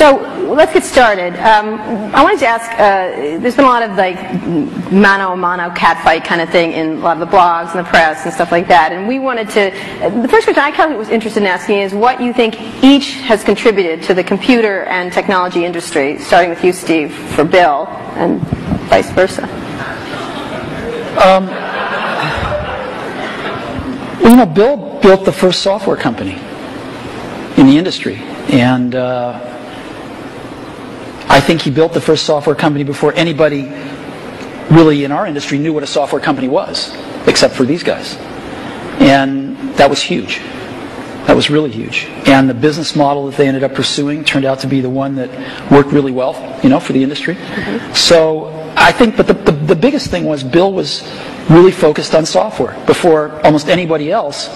So let's get started. I wanted to ask, there's been a lot of like mano a mano catfight kind of thing in a lot of the blogs and the press and stuff like that, and we wanted to, the first question I was interested in asking is what you think each has contributed to the computer and technology industry, starting with you, Steve, for Bill, and vice versa. Well, you know, Bill built the first software company in the industry, and I think he built the first software company before anybody really in our industry knew what a software company was, except for these guys. And that was huge. That was really huge. And the business model that they ended up pursuing turned out to be the one that worked really well, you know, for the industry. Mm-hmm. So I think, but the biggest thing was Bill was really focused on software before almost anybody else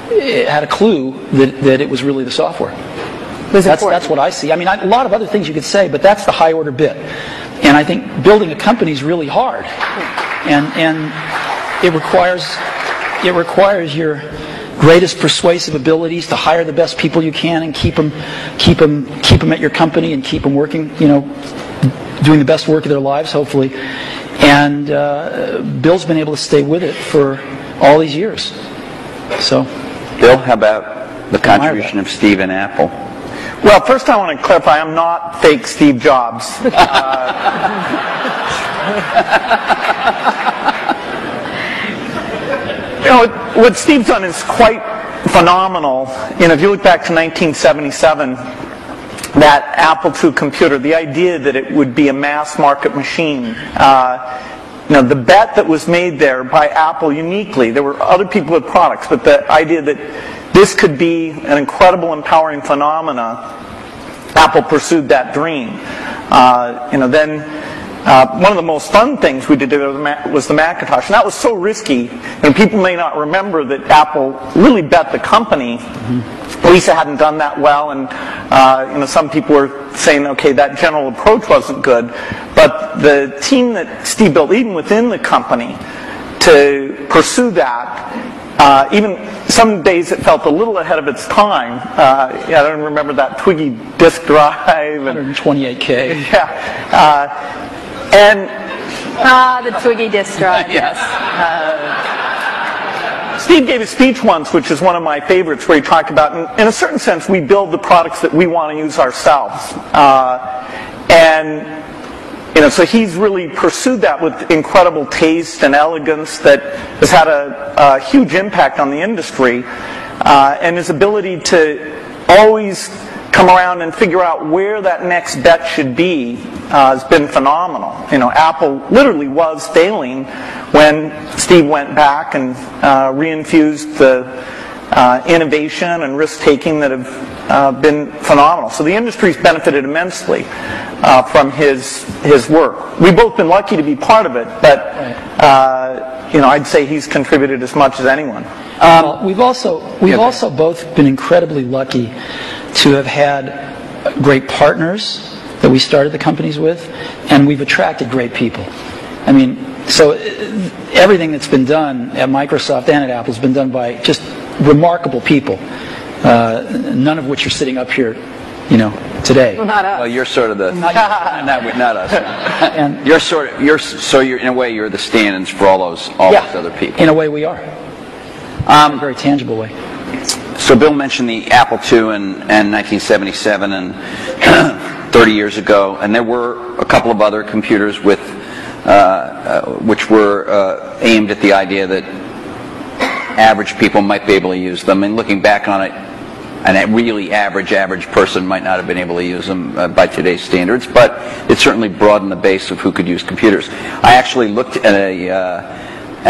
had a clue that it was really the software. That's what I see. I mean, a lot of other things you could say, but that's the high order bit. And I think building a company is really hard, and it requires your greatest persuasive abilities to hire the best people you can and keep them at your company and keep them working, you know, doing the best work of their lives, hopefully. And Bill's been able to stay with it for all these years. So, Bill, how about the contribution of Steve and Apple? Well, first I want to clarify, I'm not fake Steve Jobs. You know, what Steve's done is quite phenomenal. You know, if you look back to 1977, that Apple II computer, the idea that it would be a mass market machine, you know, the bet that was made there by Apple uniquely, there were other people with products, but the idea that this could be an incredible, empowering phenomena, Apple pursued that dream. You know, then one of the most fun things we did was the Macintosh, and that was so risky. And people may not remember that Apple really bet the company. Mm-hmm. Lisa hadn't done that well, and you know, some people were saying, okay, that general approach wasn't good. But the team that Steve built, even within the company, to pursue that. Even some days it felt a little ahead of its time. I don't remember that Twiggy disk drive. 128K. Yeah. The Twiggy disk drive. Yes. Steve gave a speech once, which is one of my favorites, where he talked about, in a certain sense, we build the products that we want to use ourselves. And you know, so he's really pursued that with incredible taste and elegance that has had a huge impact on the industry. And his ability to always come around and figure out where that next bet should be has been phenomenal. You know, Apple literally was failing when Steve went back and reinfused the innovation and risk-taking that have been phenomenal. So the industry's benefited immensely from his work. We've both been lucky to be part of it, but you know, I'd say he's contributed as much as anyone. We've also both been incredibly lucky to have had great partners that we started the companies with, and we've attracted great people. I mean, so everything that's been done at Microsoft and at Apple has been done by just remarkable people, none of which are sitting up here, you know, today. Well, not us. Well, you're sort of the not us. And you're in a way you're the stand-ins for all those other people. In a way, we are. In a very tangible way. So Bill mentioned the Apple II in 1977 and 30 years ago, and there were a couple of other computers with which were aimed at the idea that average people might be able to use them. And looking back on it, a really average person might not have been able to use them by today's standards, but it certainly broadened the base of who could use computers. I actually looked at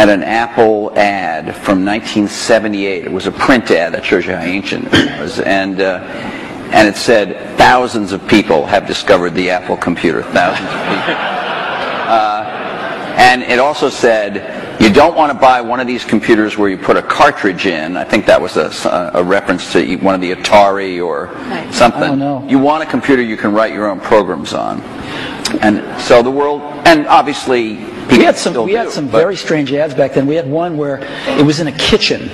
an Apple ad from 1978. It was a print ad that shows you how ancient it was, and it said thousands of people have discovered the Apple computer. Thousands of people. And it also said, you don't want to buy one of these computers where you put a cartridge in. I think that was a reference to one of the Atari or something. Oh, no. You want a computer you can write your own programs on. And so the world, and obviously we had some very strange ads back then. We had one where it was in a kitchen,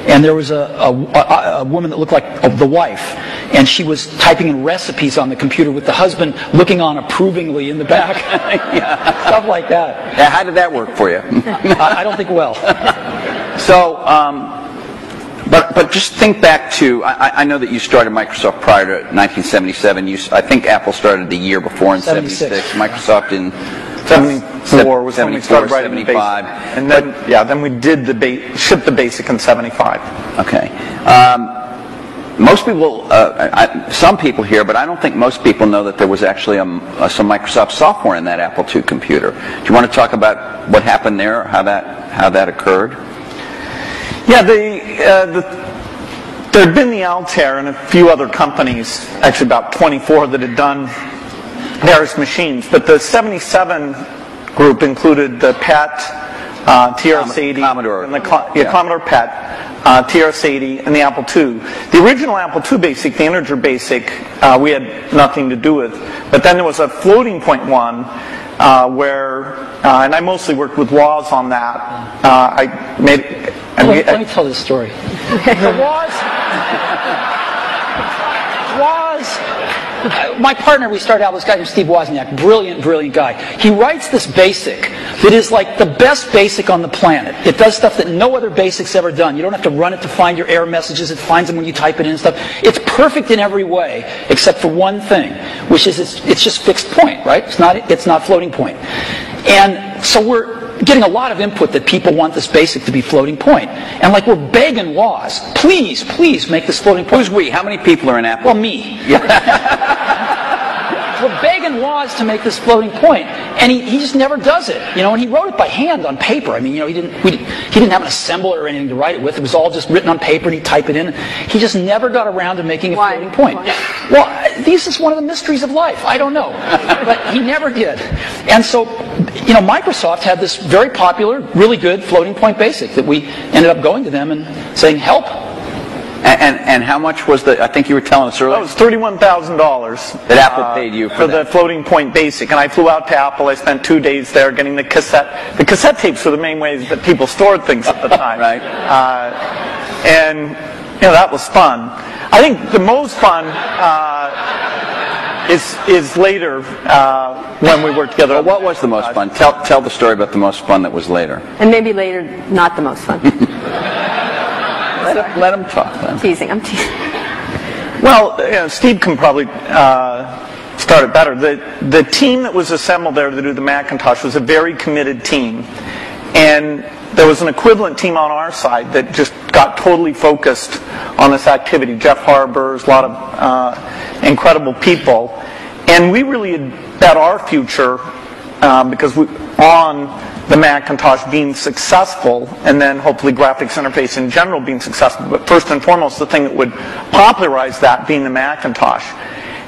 and there was a woman that looked like the wife, and she was typing in recipes on the computer with the husband looking on approvingly in the back. Stuff like that. Yeah, how did that work for you? I don't think well. So, but just think back to, I know that you started Microsoft prior to 1977. I think Apple started the year before in 76. Microsoft in 74 was when we started writing 75. the basic. And then, then we did shipped the basic in 75. Okay. Most people, some people here, but I don't think most people know that there was actually some Microsoft software in that Apple II computer. Do you want to talk about what happened there, or how that occurred? Yeah, there had been the Altair and a few other companies, actually about 24 that had done various machines, but the 77 group included the PET, TRS-80, Commodore, and Commodore PET, TRS-80, and the Apple II. The original Apple II Basic, the integer Basic, we had nothing to do with, but then there was a floating point one where, and I mostly worked with Woz on that. I made. Let me tell this story. My partner, we started out with this guy named Steve Wozniak, brilliant guy. He writes this basic that is like the best basic on the planet. It does stuff that no other basic's ever done. You don't have to run it to find your error messages. It finds them when you type it in and stuff. It's perfect in every way, except for one thing, which is it's just fixed point, right? It's not floating point. And so we're getting a lot of input that people want this basic to be floating point. And like we're begging Woz, please make this floating point. Who's we? How many people are in Apple? Well, me. We're begging Woz to make this floating point, and he just never does it. And he wrote it by hand on paper. I mean, he didn't have an assembler or anything to write it with. It was all just written on paper, and he'd type it in. He just never got around to making a floating point. Why? Well, this is one of the mysteries of life. I don't know, but he never did. And so, Microsoft had this very popular, really good floating point basic that we ended up going to them and saying, help. And how much was I think you were telling us earlier. That was $31,000. That Apple paid you for the floating point basic. And I flew out to Apple. I spent 2 days there getting the cassette. The cassette tapes were the main ways that people stored things at the time. Right. And that was fun. I think the most fun is later when we worked together. Well, what was the most fun? Tell the story about the most fun that was later. And maybe later, not the most fun. Let him talk. I'm teasing. Well, Steve can probably start it better. The team that was assembled there to do the Macintosh was a very committed team. And there was an equivalent team on our side that just got totally focused on this activity. Jeff Harber's, a lot of incredible people. And we really had bet our future because on the Macintosh being successful, and then hopefully graphics interface in general being successful, but first and foremost the thing that would popularize that being the Macintosh.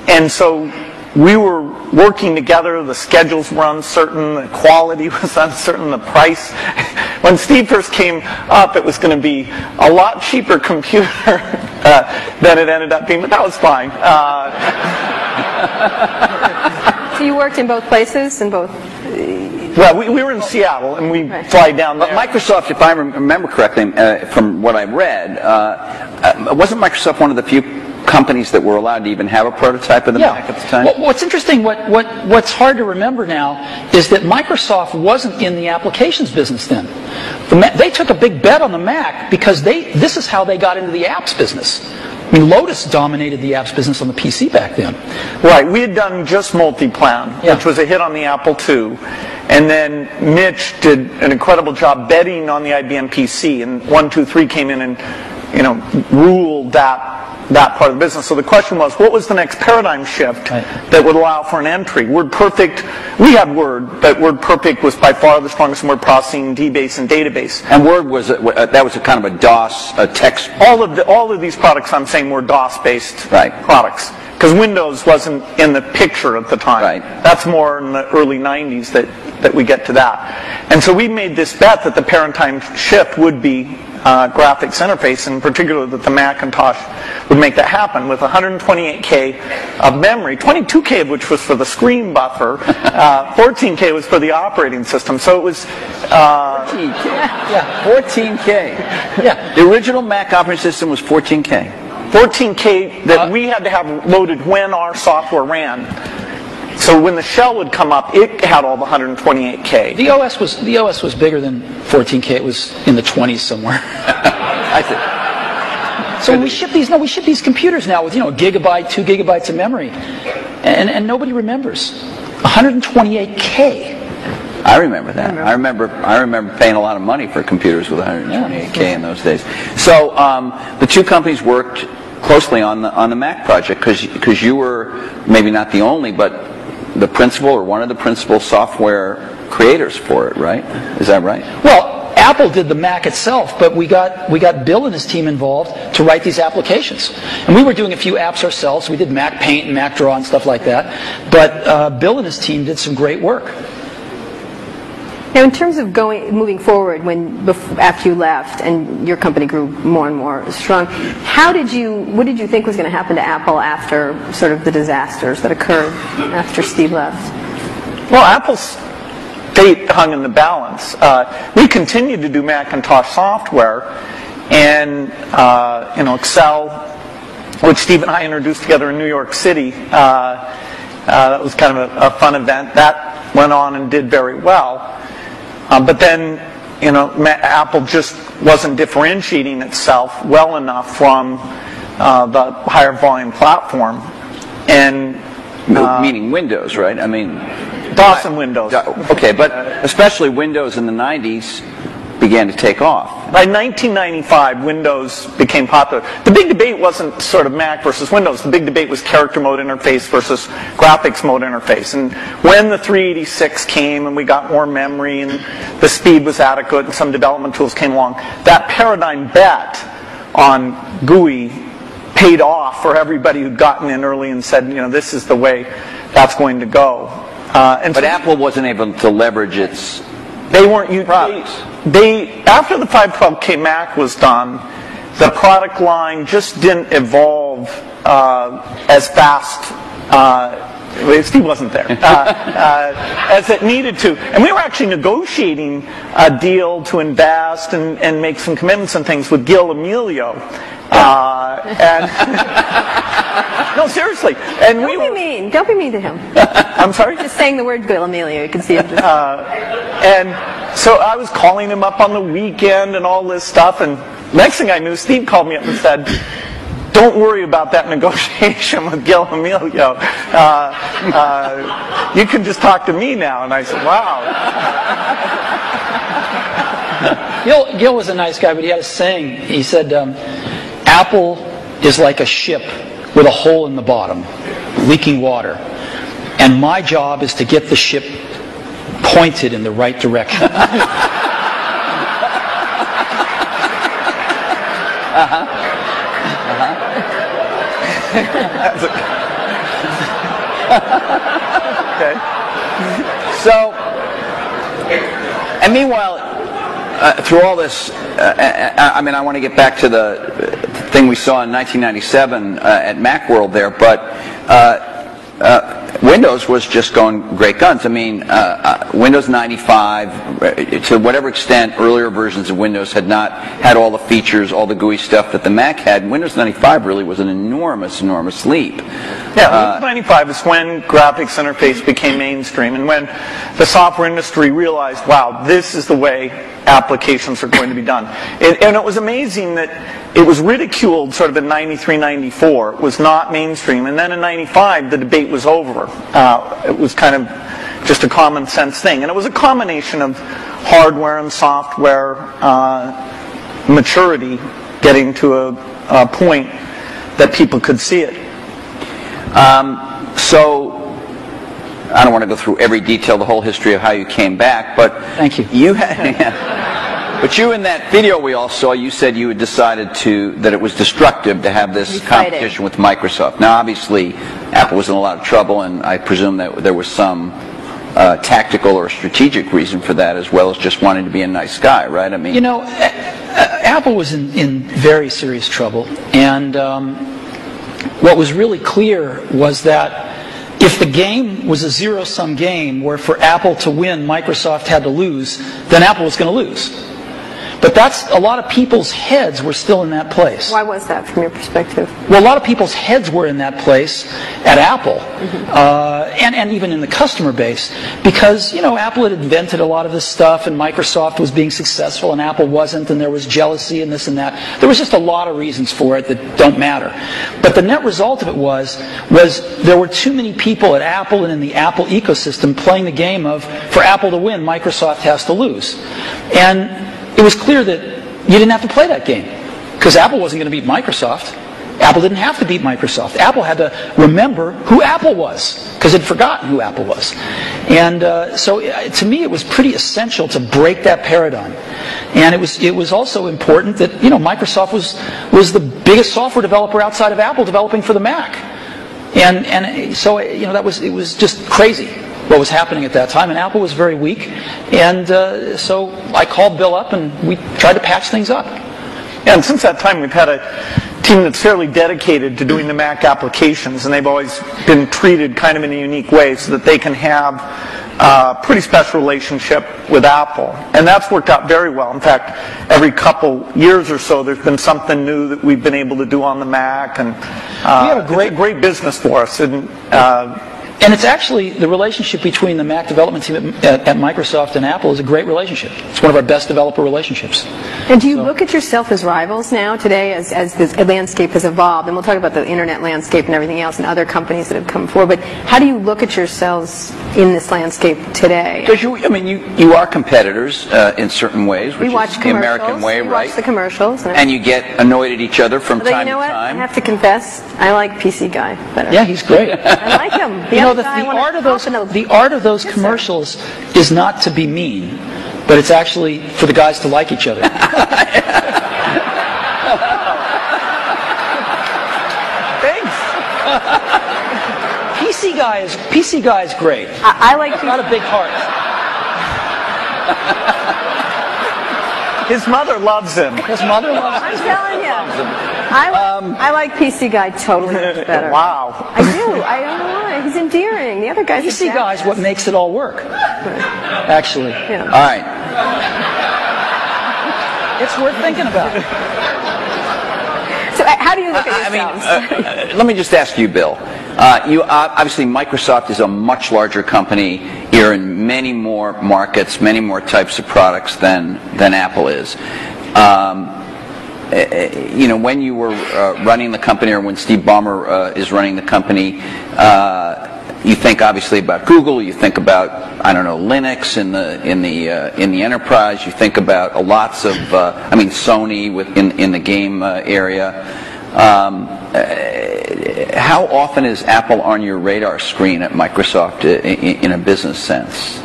And so we were working together, the schedules were uncertain, the quality was uncertain, the price. When Steve first came up, it was going to be a lot cheaper computer than it ended up being, but that was fine. So you worked in both places, in both... Well, we were in Seattle, and we fly down there. But Microsoft, if I remember correctly, from what I read, wasn't Microsoft one of the few companies that were allowed to even have a prototype of the Mac at the time? Well, what's interesting, what's hard to remember now, is that Microsoft wasn't in the applications business then. They took a big bet on the Mac because this is how they got into the apps business. I mean, Lotus dominated the apps business on the PC back then. Right. We had done just Multiplan, which was a hit on the Apple II. And then Mitch did an incredible job betting on the IBM PC. And 123 came in and, ruled that part of the business. So the question was, what was the next paradigm shift that would allow for an entry? WordPerfect, we had Word, but WordPerfect was by far the strongest in word processing, DBase, and database. And Word was that was a kind of a DOS, a text. All of these products I'm saying were DOS-based products. because Windows wasn't in the picture at the time. Right. That's more in the early 90s that we get to that. And so we made this bet that the paradigm shift would be graphics interface, and in particular that the Macintosh would make that happen with 128K of memory, 22K of which was for the screen buffer, 14K was for the operating system. So it was 14K. Yeah, 14K. Yeah, the original Mac operating system was 14K. 14K that we had to have loaded when our software ran. So when the shell would come up, it had all the 128K. The OS was bigger than 14K. It was in the 20s somewhere. I think. So when we ship these computers now with, a gigabyte, 2 gigabytes of memory, and nobody remembers 128K. I remember that. I remember paying a lot of money for computers with 128K in those days. So the two companies worked closely on the Mac project because you were maybe not the only, but the principal or one of the principal software creators for it, right? Is that right? Well, Apple did the Mac itself, but we got Bill and his team involved to write these applications. And we were doing a few apps ourselves. We did Mac Paint and Mac Draw and stuff like that. But Bill and his team did some great work. Now, in terms of moving forward, after you left and your company grew more and more strong, what did you think was going to happen to Apple after sort of the disasters that occurred after Steve left? Well, Apple's fate hung in the balance. We continued to do Macintosh software, and Excel, which Steve and I introduced together in New York City. That was kind of a fun event. That went on and did very well. But then, Apple just wasn't differentiating itself well enough from the higher volume platform. And meaning Windows, right? I mean, DOS and Windows. Okay, but especially Windows in the 90s began to take off. By 1995, Windows became popular. The big debate wasn't sort of Mac versus Windows. The big debate was character mode interface versus graphics mode interface. And when the 386 came and we got more memory and the speed was adequate and some development tools came along, that paradigm bet on GUI paid off for everybody who'd gotten in early and said, this is the way that's going to go. But Apple wasn't able to leverage its They weren't products. After the 512K Mac was done, the product line just didn't evolve as fast. Steve wasn't there as it needed to, and we were actually negotiating a deal to invest and make some commitments and things with Gil Amelio. No, seriously. And Don't be mean to him. I'm sorry? Just saying the word Gil Amelio, you can see it. And so I was calling him up on the weekend and all this stuff, and next thing I knew, Steve called me up and said, don't worry about that negotiation with Gil Amelio. You can just talk to me now. And I said, wow. Gil was a nice guy, but he had a saying. He said, Apple is like a ship with a hole in the bottom, leaking water. And my job is to get the ship pointed in the right direction. Okay. So, and meanwhile, through all this, I want to get back to the thing we saw in 1997 at Macworld there, but Windows was just going great guns. Windows 95, to whatever extent earlier versions of Windows had not had all the features, all the GUI stuff that the Mac had, Windows 95 really was an enormous, enormous leap. Yeah, Windows 95 is when graphics interface became mainstream and when the software industry realized, wow, this is the way applications are going to be done. And it was amazing that it was ridiculed sort of in 93, 94. It was not mainstream. And then in 95, the debate was over. It was kind of just a common sense thing. And it was a combination of hardware and software maturity getting to a point that people could see it. So, I don't want to go through every detail, the whole history of how you came back, but thank you. You had, But you, in that video we all saw, you said you had decided that it was destructive to have this competition with Microsoft. Now, obviously, Apple was in a lot of trouble, and I presume that there was some tactical or strategic reason for that, as well as just wanting to be a nice guy, right? I mean, you know, Apple was in very serious trouble, and what was really clear was that if the game was a zero-sum game where for Apple to win, Microsoft had to lose, then Apple was going to lose. But a lot of people's heads were still in that place. Why was that from your perspective? Well, a lot of people's heads were in that place at Apple, and even in the customer base, because, you know, Apple had invented a lot of this stuff, and Microsoft was being successful, and Apple wasn't, and there was jealousy and this and that. There was just a lot of reasons for it that don't matter. But the net result of it was there were too many people at Apple and in the Apple ecosystem playing the game of, for Apple to win, Microsoft has to lose. And it was clear that you didn't have to play that game, because Apple wasn't going to beat Microsoft. Apple didn't have to beat Microsoft. Apple had to remember who Apple was, because they'd forgotten who Apple was. And so to me it was pretty essential to break that paradigm. And it was also important that, you know, Microsoft was the biggest software developer outside of Apple developing for the Mac. And so, you know, it was just crazy what was happening at that time, and Apple was very weak, and so I called Bill up and we tried to patch things up. Yeah, and since that time we've had a team that's fairly dedicated to doing the Mac applications, and they've always been treated kind of in a unique way so that they can have a pretty special relationship with Apple, and that's worked out very well. In fact, every couple years or so there's been something new that we've been able to do on the Mac, and it's a great business for us. And it's actually, the relationship between the Mac development team at Microsoft and Apple is a great relationship. It's one of our best developer relationships. And do you look at yourself as rivals now, today, as this landscape has evolved? And we'll talk about the internet landscape and everything else and other companies that have come forward. But how do you look at yourselves in this landscape today? Because you are competitors in certain ways, which is the American way, right? We watch the commercials. And you get annoyed at each other from time to time. You know what? I have to confess, I like PC Guy better. Yeah, he's great. I like him. The art of those commercials is not to be mean, but it's actually for the guys to like each other. Thanks. PC Guy is great. I like. He's got a big heart. His mother loves him. His mother loves him. I'm telling you. I like PC Guy totally much better. Wow. I do. I don't know why. He's endearing. The other guy's PC Guy is what makes it all work. Actually. Yeah. All right. It's worth thinking about. So how do you look at yourselves? Let me just ask you, Bill. Obviously, Microsoft is a much larger company. You're in many more markets, many more types of products than Apple is. You know, when you were running the company, or when Steve Ballmer is running the company, you think obviously about Google. You think about, I don't know, Linux in the enterprise. You think about lots of Sony in the game area. How often is Apple on your radar screen at Microsoft in a business sense?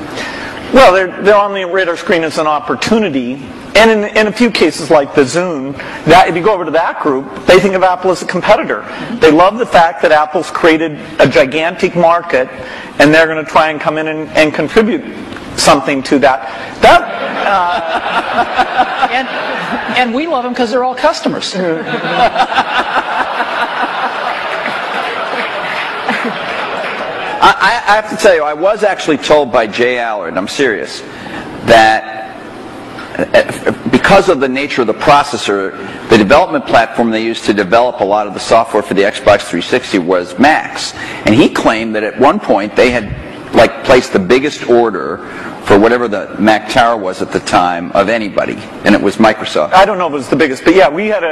Well, they're on the radar screen as an opportunity, and in a few cases like the Zune, that if you go over to that group, they think of Apple as a competitor. They love the fact that Apple's created a gigantic market, and they're going to try and come in and contribute something to that. And we love them because they're all customers. I have to tell you, I was actually told by Jay Allard, I'm serious, that because of the nature of the processor, the development platform they used to develop a lot of the software for the Xbox 360 was Macs. And he claimed that at one point they had placed the biggest order for whatever the Mac Tower was at the time of anybody, and it was Microsoft. I don't know if it was the biggest, but yeah, we had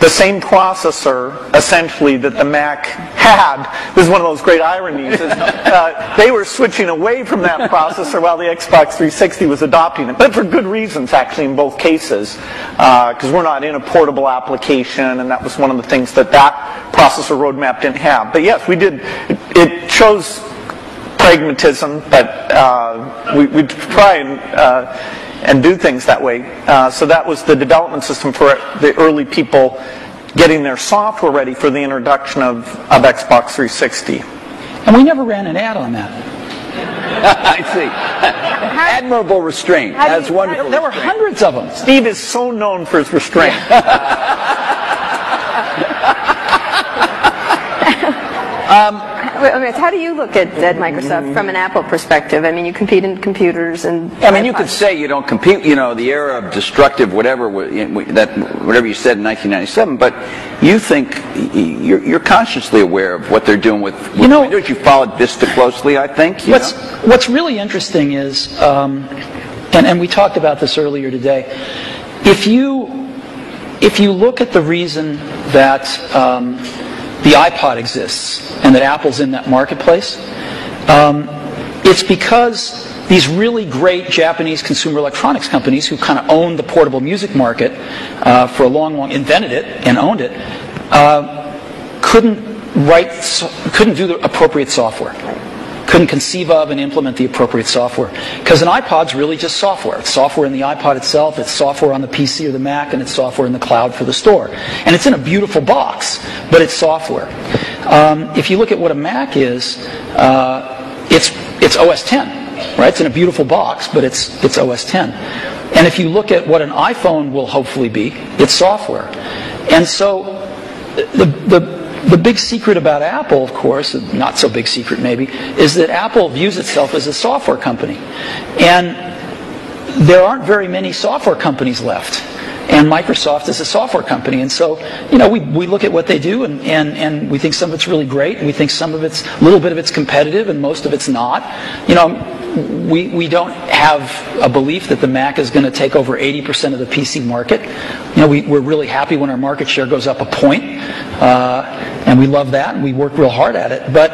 the same processor, essentially, that the Mac had. This is one of those great ironies. They were switching away from that processor while the Xbox 360 was adopting it, but for good reasons, actually, in both cases, because we're not in a portable application, and that was one of the things that processor roadmap didn't have. But yes, we did. It shows pragmatism, but we try and and do things that way. So that was the development system for the early people getting their software ready for the introduction of Xbox 360. And we never ran an ad on that. I see. Admirable restraint. That's wonderful. There were hundreds of them. Steve is so known for his restraint. How do you look at Microsoft from an Apple perspective? I mean, you compete in computers and... I mean, you could say you don't compete, you know, the era of destructive whatever whatever you said in 1997, but you think you're consciously aware of what they're doing with Windows. You followed Vista closely, I think. What's really interesting is, and we talked about this earlier today, if you look at the reason that the iPod exists and that Apple's in that marketplace, it's because these really great Japanese consumer electronics companies who kind of owned the portable music market for a long, invented it and owned it, couldn't do the appropriate software. Couldn't conceive of and implement the appropriate software. Because an iPod's really just software. It's software in the iPod itself, it's software on the PC or the Mac, and it's software in the cloud for the store. And it's in a beautiful box, but it's software. If you look at what a Mac is, it's OS X, right? It's in a beautiful box, but it's OS X. And if you look at what an iPhone will hopefully be, it's software. And so the big secret about Apple, of course, not so big secret maybe, is that Apple views itself as a software company. And there aren't very many software companies left. And Microsoft is a software company. And so, you know, we look at what they do and we think some of it's really great, and we think some of it's, a little bit of it's competitive and most of it's not. You know, we don't have a belief that the Mac is going to take over 80% of the PC market. You know, we're really happy when our market share goes up a point, and we love that, and we work real hard at it. But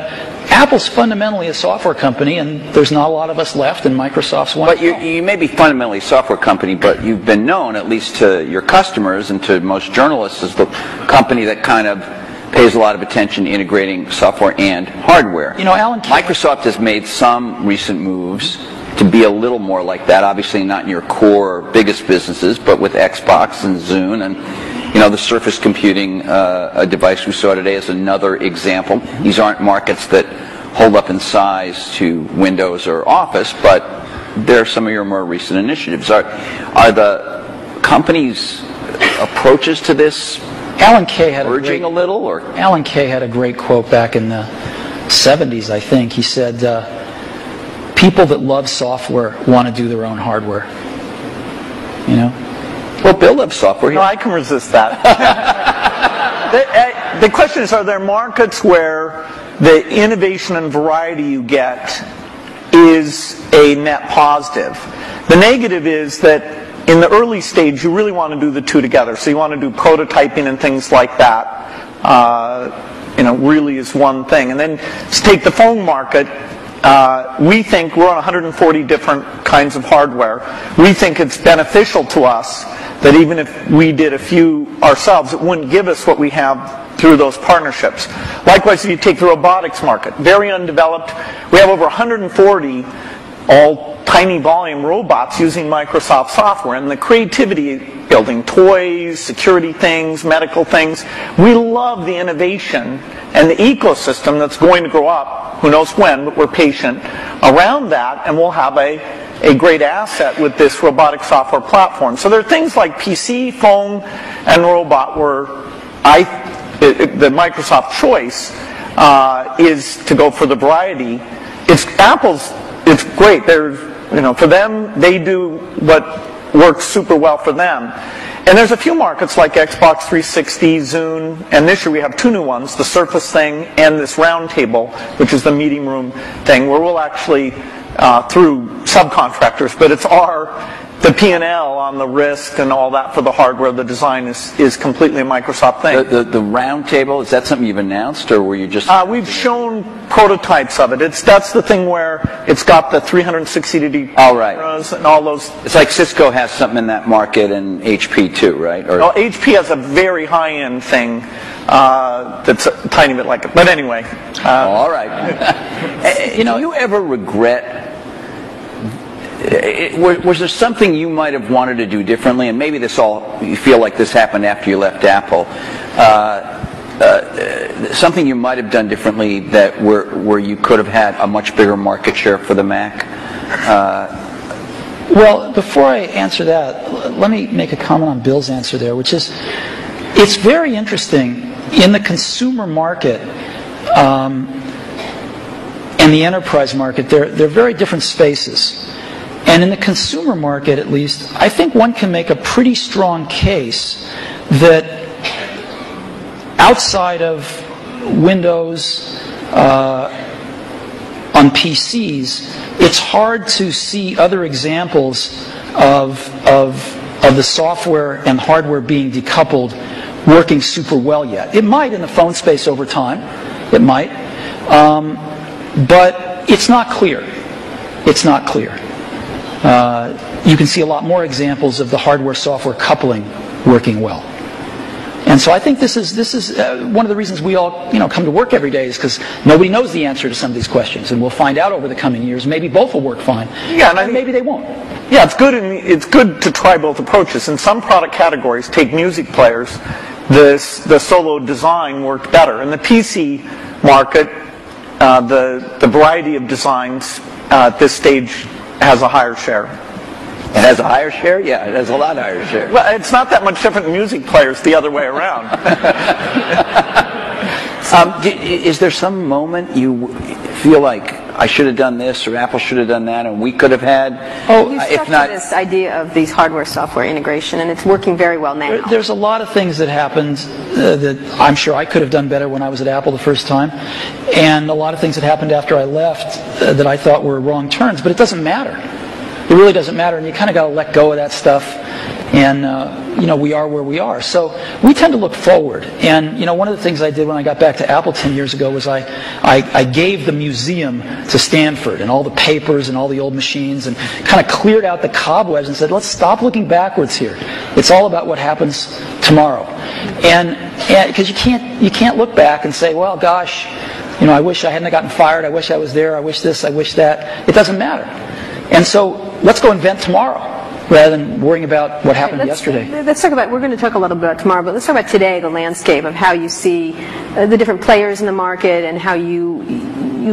Apple's fundamentally a software company, and there's not a lot of us left, and Microsoft's one. But you may be fundamentally a software company, but you've been known, at least to your customers and to most journalists, as the company that kind of pays a lot of attention to integrating software and hardware. You know, Microsoft has made some recent moves to be a little more like that. Obviously not in your core biggest businesses, but with Xbox and Zune and, you know, the Surface Computing device we saw today is another example. These aren't markets that hold up in size to Windows or Office, but they're some of your more recent initiatives. Are the company's approaches to this Alan Kay had urging a little, or Alan Kay had a great quote back in the 70s, I think. He said, people that love software want to do their own hardware. You know? Well, Bill loves software. No, I can resist that. The question is, are there markets where the innovation and variety you get is a net positive? The negative is that in the early stage, you really want to do the two together. So you want to do prototyping and things like that. You know, really is one thing. And then to take the phone market, we think we're on 140 different kinds of hardware. We think it's beneficial to us that even if we did a few ourselves, it wouldn't give us what we have through those partnerships. Likewise, if you take the robotics market, very undeveloped. We have over 140 all tiny volume robots using Microsoft software, and the creativity, building toys, security things, medical things. We love the innovation and the ecosystem that's going to grow up, who knows when, but we're patient around that, and we'll have a great asset with this robotic software platform. So there are things like PC, phone, and robot where the Microsoft choice is to go for the variety. It's great. You know, for them, they do what works super well for them. And there's a few markets like Xbox 360, Zune, and this year we have two new ones, the Surface thing and this round table, which is the meeting room thing, where we'll actually, through subcontractors, but it's the P&L on the risk and all that for the hardware, the design is completely a Microsoft thing. The round table, is that something you've announced, or were you just... We've shown prototypes of it. That's the thing where it's got the 360-degree cameras and all those... It's like Cisco has something in that market, and HP too, right? No, HP has a very high-end thing that's a tiny bit like it. But anyway. All right. You know, you ever regret was there something you might have wanted to do differently? And maybe you feel like this happened after you left Apple. Something you might have done differently that where you could have had a much bigger market share for the Mac? Well, before I answer that, let me make a comment on Bill's answer there, which is, it's very interesting in the consumer market and the enterprise market. They're very different spaces. And in the consumer market, at least, I think one can make a pretty strong case that outside of Windows on PCs, it's hard to see other examples of the software and hardware being decoupled working super well yet. It might in the phone space over time. It might. But it's not clear. It's not clear. You can see a lot more examples of the hardware-software coupling working well. And so I think this is one of the reasons we all come to work every day, is because nobody knows the answer to some of these questions, and we'll find out over the coming years. Maybe both will work fine, and maybe they won't. Yeah, it's good to try both approaches. In some product categories, take music players, the solo design worked better. In the PC market, the variety of designs at this stage has a higher share. It has a higher share? Yeah, it has a lot higher share. Well, it's not that much different in music players the other way around. Is there some moment you feel like I should have done this or Apple should have done that and we could have had? You stuck to this idea of these hardware-software integration, and it's working very well now. There's a lot of things that happened that I'm sure I could have done better when I was at Apple the first time, and a lot of things that happened after I left that I thought were wrong turns, but it doesn't matter. It really doesn't matter, and you kind of got to let go of that stuff. And we are where we are. So we tend to look forward. And one of the things I did when I got back to Apple 10 years ago was I gave the museum to Stanford and all the papers and all the old machines, and kind of cleared out the cobwebs and said, let's stop looking backwards here. It's all about what happens tomorrow. And because you can't look back and say, well, gosh, I wish I hadn't gotten fired. I wish I was there. I wish this. I wish that. It doesn't matter. And so let's go invent tomorrow, rather than worrying about what happened yesterday. We're going to talk a little bit about tomorrow, but let's talk about today, the landscape of how you see the different players in the market and how you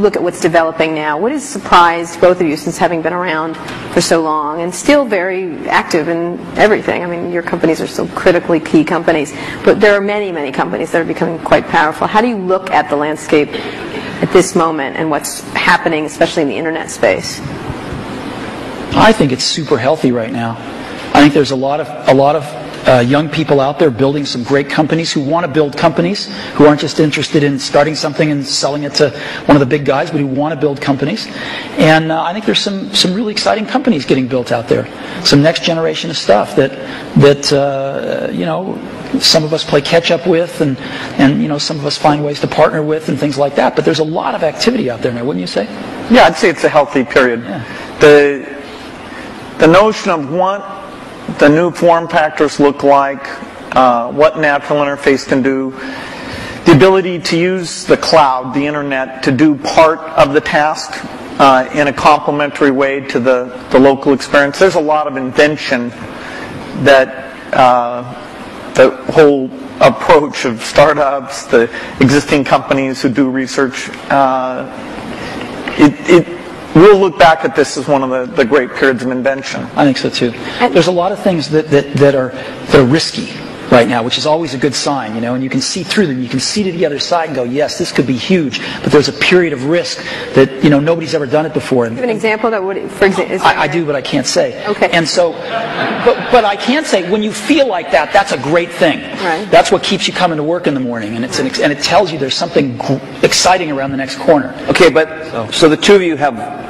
look at what's developing now. What has surprised both of you since having been around for so long and still very active in everything? I mean, your companies are still critically key companies, but there are many, many companies that are becoming quite powerful. How do you look at the landscape at this moment and what's happening, especially in the internet space? I think it's super healthy right now. I think there's a lot of young people out there building some great companies who want to build companies, who aren't just interested in starting something and selling it to one of the big guys, but who want to build companies. And I think there's some really exciting companies getting built out there. Some next generation of stuff that some of us play catch up with, and some of us find ways to partner with and things like that. But there's a lot of activity out there now, wouldn't you say? Yeah, I'd say it's a healthy period. Yeah. The notion of what the new form factors look like, what natural interface can do, the ability to use the cloud, the internet, to do part of the task in a complementary way to the local experience. There's a lot of invention that the whole approach of startups, the existing companies who do research, we'll look back at this as one of the great periods of invention. I think so too. There's a lot of things that are risky right now, which is always a good sign, and you can see through them. You can see to the other side and go, yes, this could be huge, but there's a period of risk that nobody's ever done it before. Do you have an example that would, for example? I do, but I can't say. Okay. And so, but I can say when you feel like that, that's a great thing. Right. That's what keeps you coming to work in the morning, and it tells you there's something exciting around the next corner. Okay, but so the two of you have.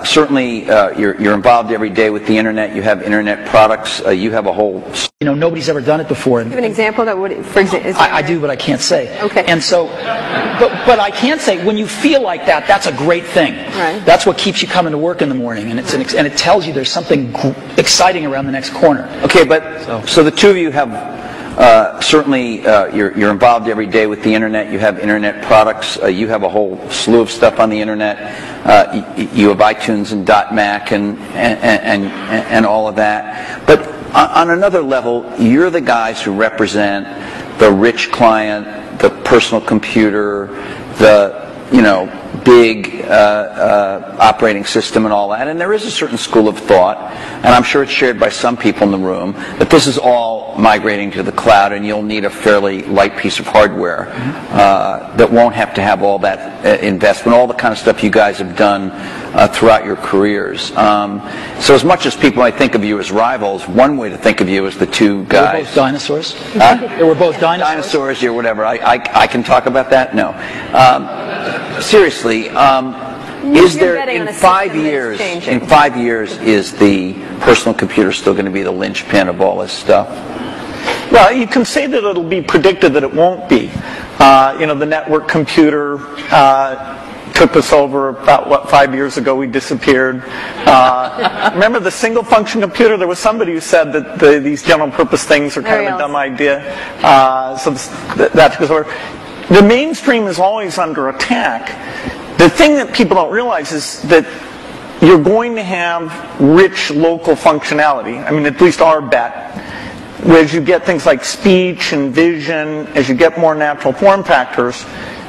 Certainly, you're involved every day with the internet. You have internet products. You have a whole. Nobody's ever done it before. Do you have an example that would, for example? I do, but I can't say. Okay. And so, but I can say when you feel like that, that's a great thing. Right. That's what keeps you coming to work in the morning, and it tells you there's something exciting around the next corner. Okay, but so the two of you have. certainly you're involved every day with the internet. You have internet products. You have a whole slew of stuff on the internet. You have iTunes and .Mac and all of that. But on another level, you're the guys who represent the rich client, the personal computer, the big operating system and all that. And there is a certain school of thought, and I'm sure it's shared by some people in the room, that this is all migrating to the cloud, and you'll need a fairly light piece of hardware that won't have to have all that investment, all the kind of stuff you guys have done throughout your careers. So as much as people might think of you as rivals, one way to think of you as the two guys. They were both dinosaurs. They were both dinosaurs. Dinosaurs, or whatever. I can talk about that? No. Seriously, is there in 5 years? In 5 years, is the personal computer still going to be the linchpin of all this stuff? Well, you can say that it'll be predicted that it won't be. The network computer took us over about 5 years ago. We disappeared. Remember the single function computer? There was somebody who said that these general purpose things are kind of a dumb idea. So that goes over. The mainstream is always under attack. The thing that people don't realize is that you're going to have rich local functionality. I mean, at least our bet. As you get things like speech and vision, as you get more natural form factors,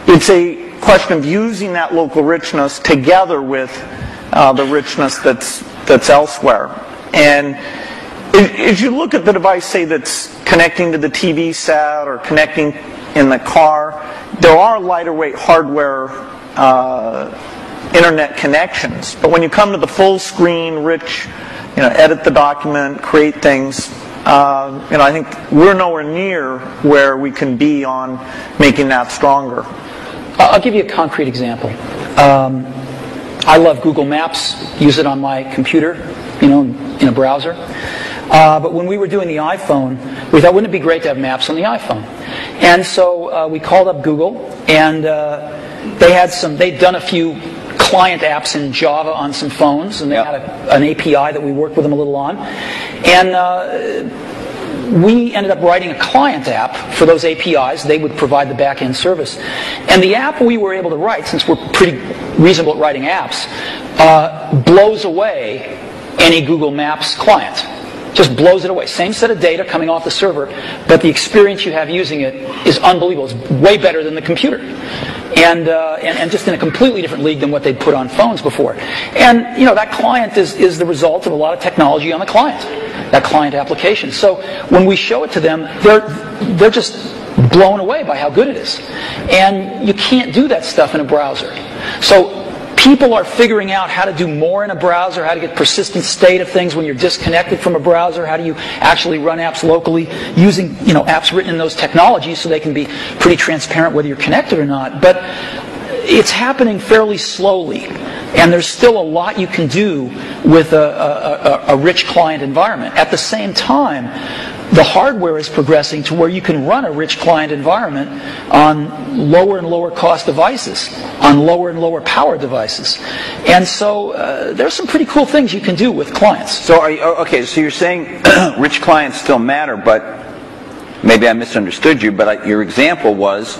it's a question of using that local richness together with the richness that's elsewhere. And as you look at the device, say, that's connecting to the TV set or connecting in the car, there are lighter weight hardware internet connections. But when you come to the full screen, rich, edit the document, create things, I think we're nowhere near where we can be on making that stronger. I'll give you a concrete example. I love Google Maps, use it on my computer, in a browser. But when we were doing the iPhone, we thought, wouldn't it be great to have maps on the iPhone? And so we called up Google, and they'd done a few client apps in Java on some phones, and they had an API that we worked with them a little on. And we ended up writing a client app for those APIs. They would provide the back-end service. And the app we were able to write, since we're pretty reasonable at writing apps, blows away any Google Maps client. Just blows it away. Same set of data coming off the server, but the experience you have using it is unbelievable. It's way better than the computer. And just in a completely different league than what they'd put on phones before. And, that client is the result of a lot of technology on the client, that client application. So when we show it to them, they're just blown away by how good it is. And you can't do that stuff in a browser. So people are figuring out how to do more in a browser, how to get persistent state of things when you're disconnected from a browser, how do you actually run apps locally using apps written in those technologies so they can be pretty transparent whether you're connected or not. But it's happening fairly slowly, and there's still a lot you can do with a rich client environment. At the same time, the hardware is progressing to where you can run a rich client environment on lower and lower cost devices, on lower and lower power devices. And so there's some pretty cool things you can do with clients. So so you're saying rich clients still matter, but maybe I misunderstood you, but your example was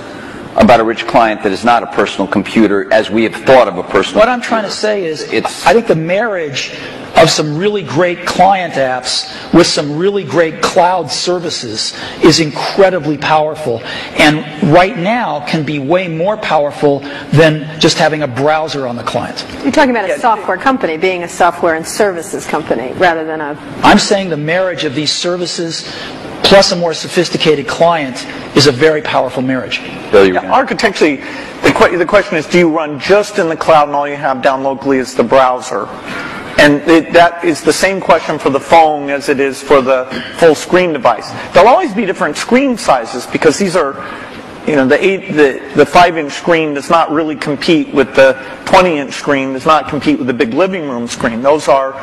about a rich client that is not a personal computer as we have thought of a personal What I'm trying to say is, I think the marriage of some really great client apps with some really great cloud services is incredibly powerful, and right now can be way more powerful than just having a browser on the client. You're talking about a software company being a software and services company rather than a... I'm saying the marriage of these services plus a more sophisticated client is a very powerful marriage. Architecturally, the question is, do you run just in the cloud and all you have down locally is the browser? And that is the same question for the phone as it is for the full screen device. There'll always be different screen sizes because these are, the 5-inch screen does not really compete with the 20-inch screen, does not compete with the big living room screen. Those are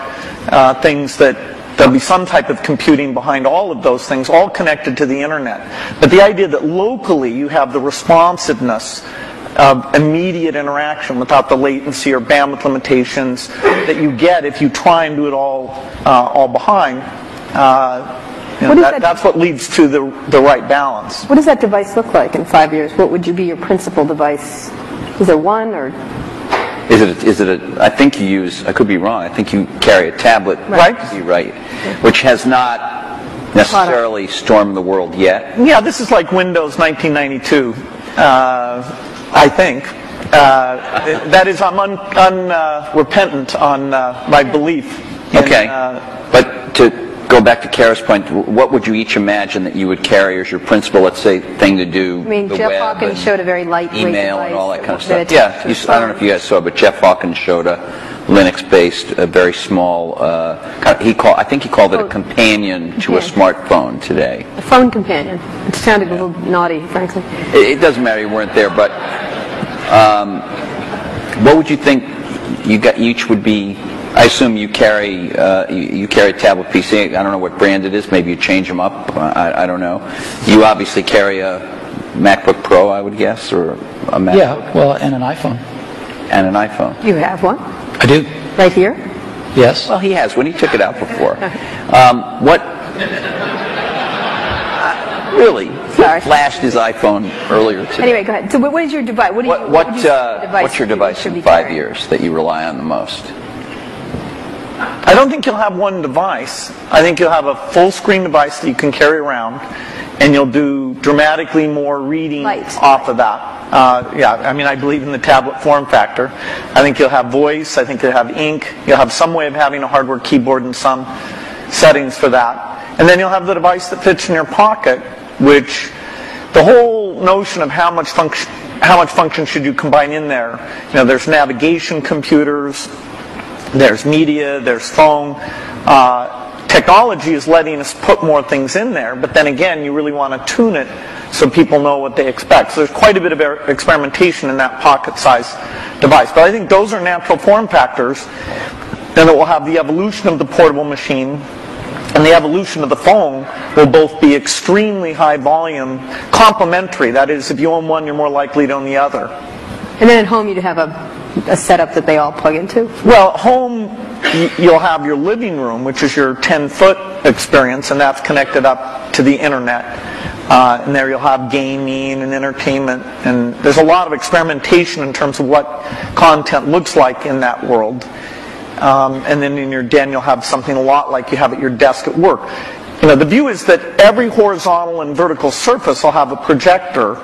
things that there'll be some type of computing behind all of those things, all connected to the internet. But the idea that locally you have the responsiveness of immediate interaction without the latency or bandwidth limitations that you get if you try and do it all behind That's what leads to the right balance. What does that device look like in 5 years? What would be your principal device? Is there one, or? Is it I think you use, I could be wrong, I think you carry a tablet, right? Right, which has not necessarily stormed the world yet. Yeah, this is like Windows 1992, I think. That is, I'm unrepentant on my belief. Okay, but to go back to Kara's point, what would you each imagine that you would carry as your principal, let's say, thing to do? I mean, the Jeff web Hawkins showed a very lightweight email device and all that kind of that stuff. Yeah, I don't know if you guys saw, but Jeff Hawkins showed a Linux-based, a very small. I think he called it a companion to a smartphone today. A phone companion. It sounded a little naughty, frankly. It doesn't matter, you weren't there, but what would you think each would be? I assume you carry a tablet PC. I don't know what brand it is. Maybe you change them up. I don't know. You obviously carry a MacBook Pro, I would guess, or a MacBook. Yeah, well, and an iPhone. And an iPhone. You have one? I do. Right here? Yes. Well, he has one. He took it out before. Really? Sorry. He flashed his iPhone earlier today. Anyway, go ahead. So what is your device? What's your device in 5 years that you rely on the most? I don't think you'll have one device. I think you'll have a full-screen device that you can carry around, and you'll do dramatically more reading off of that. Yeah, I mean, I believe in the tablet form factor. I think you'll have voice. I think you'll have ink. You'll have some way of having a hardware keyboard and some settings for that. And then you'll have the device that fits in your pocket, which the whole notion of how much function should you combine in there. You know, there's navigation computers. There's media, there's phone. Technology is letting us put more things in there, but then again, you really want to tune it so people know what they expect. So there's quite a bit of experimentation in that pocket-sized device. But I think those are natural form factors, and it will have the evolution of the portable machine and the evolution of the phone will both be extremely high volume, complementary. That is, if you own one, you're more likely to own the other. And then at home you'd have a setup that they all plug into? Well, home, you'll have your living room, which is your 10-foot experience, and that's connected up to the internet. And there you'll have gaming and entertainment, and there's a lot of experimentation in terms of what content looks like in that world. And then in your den, you'll have something a lot like you have at your desk at work. You know, the view is that every horizontal and vertical surface will have a projector,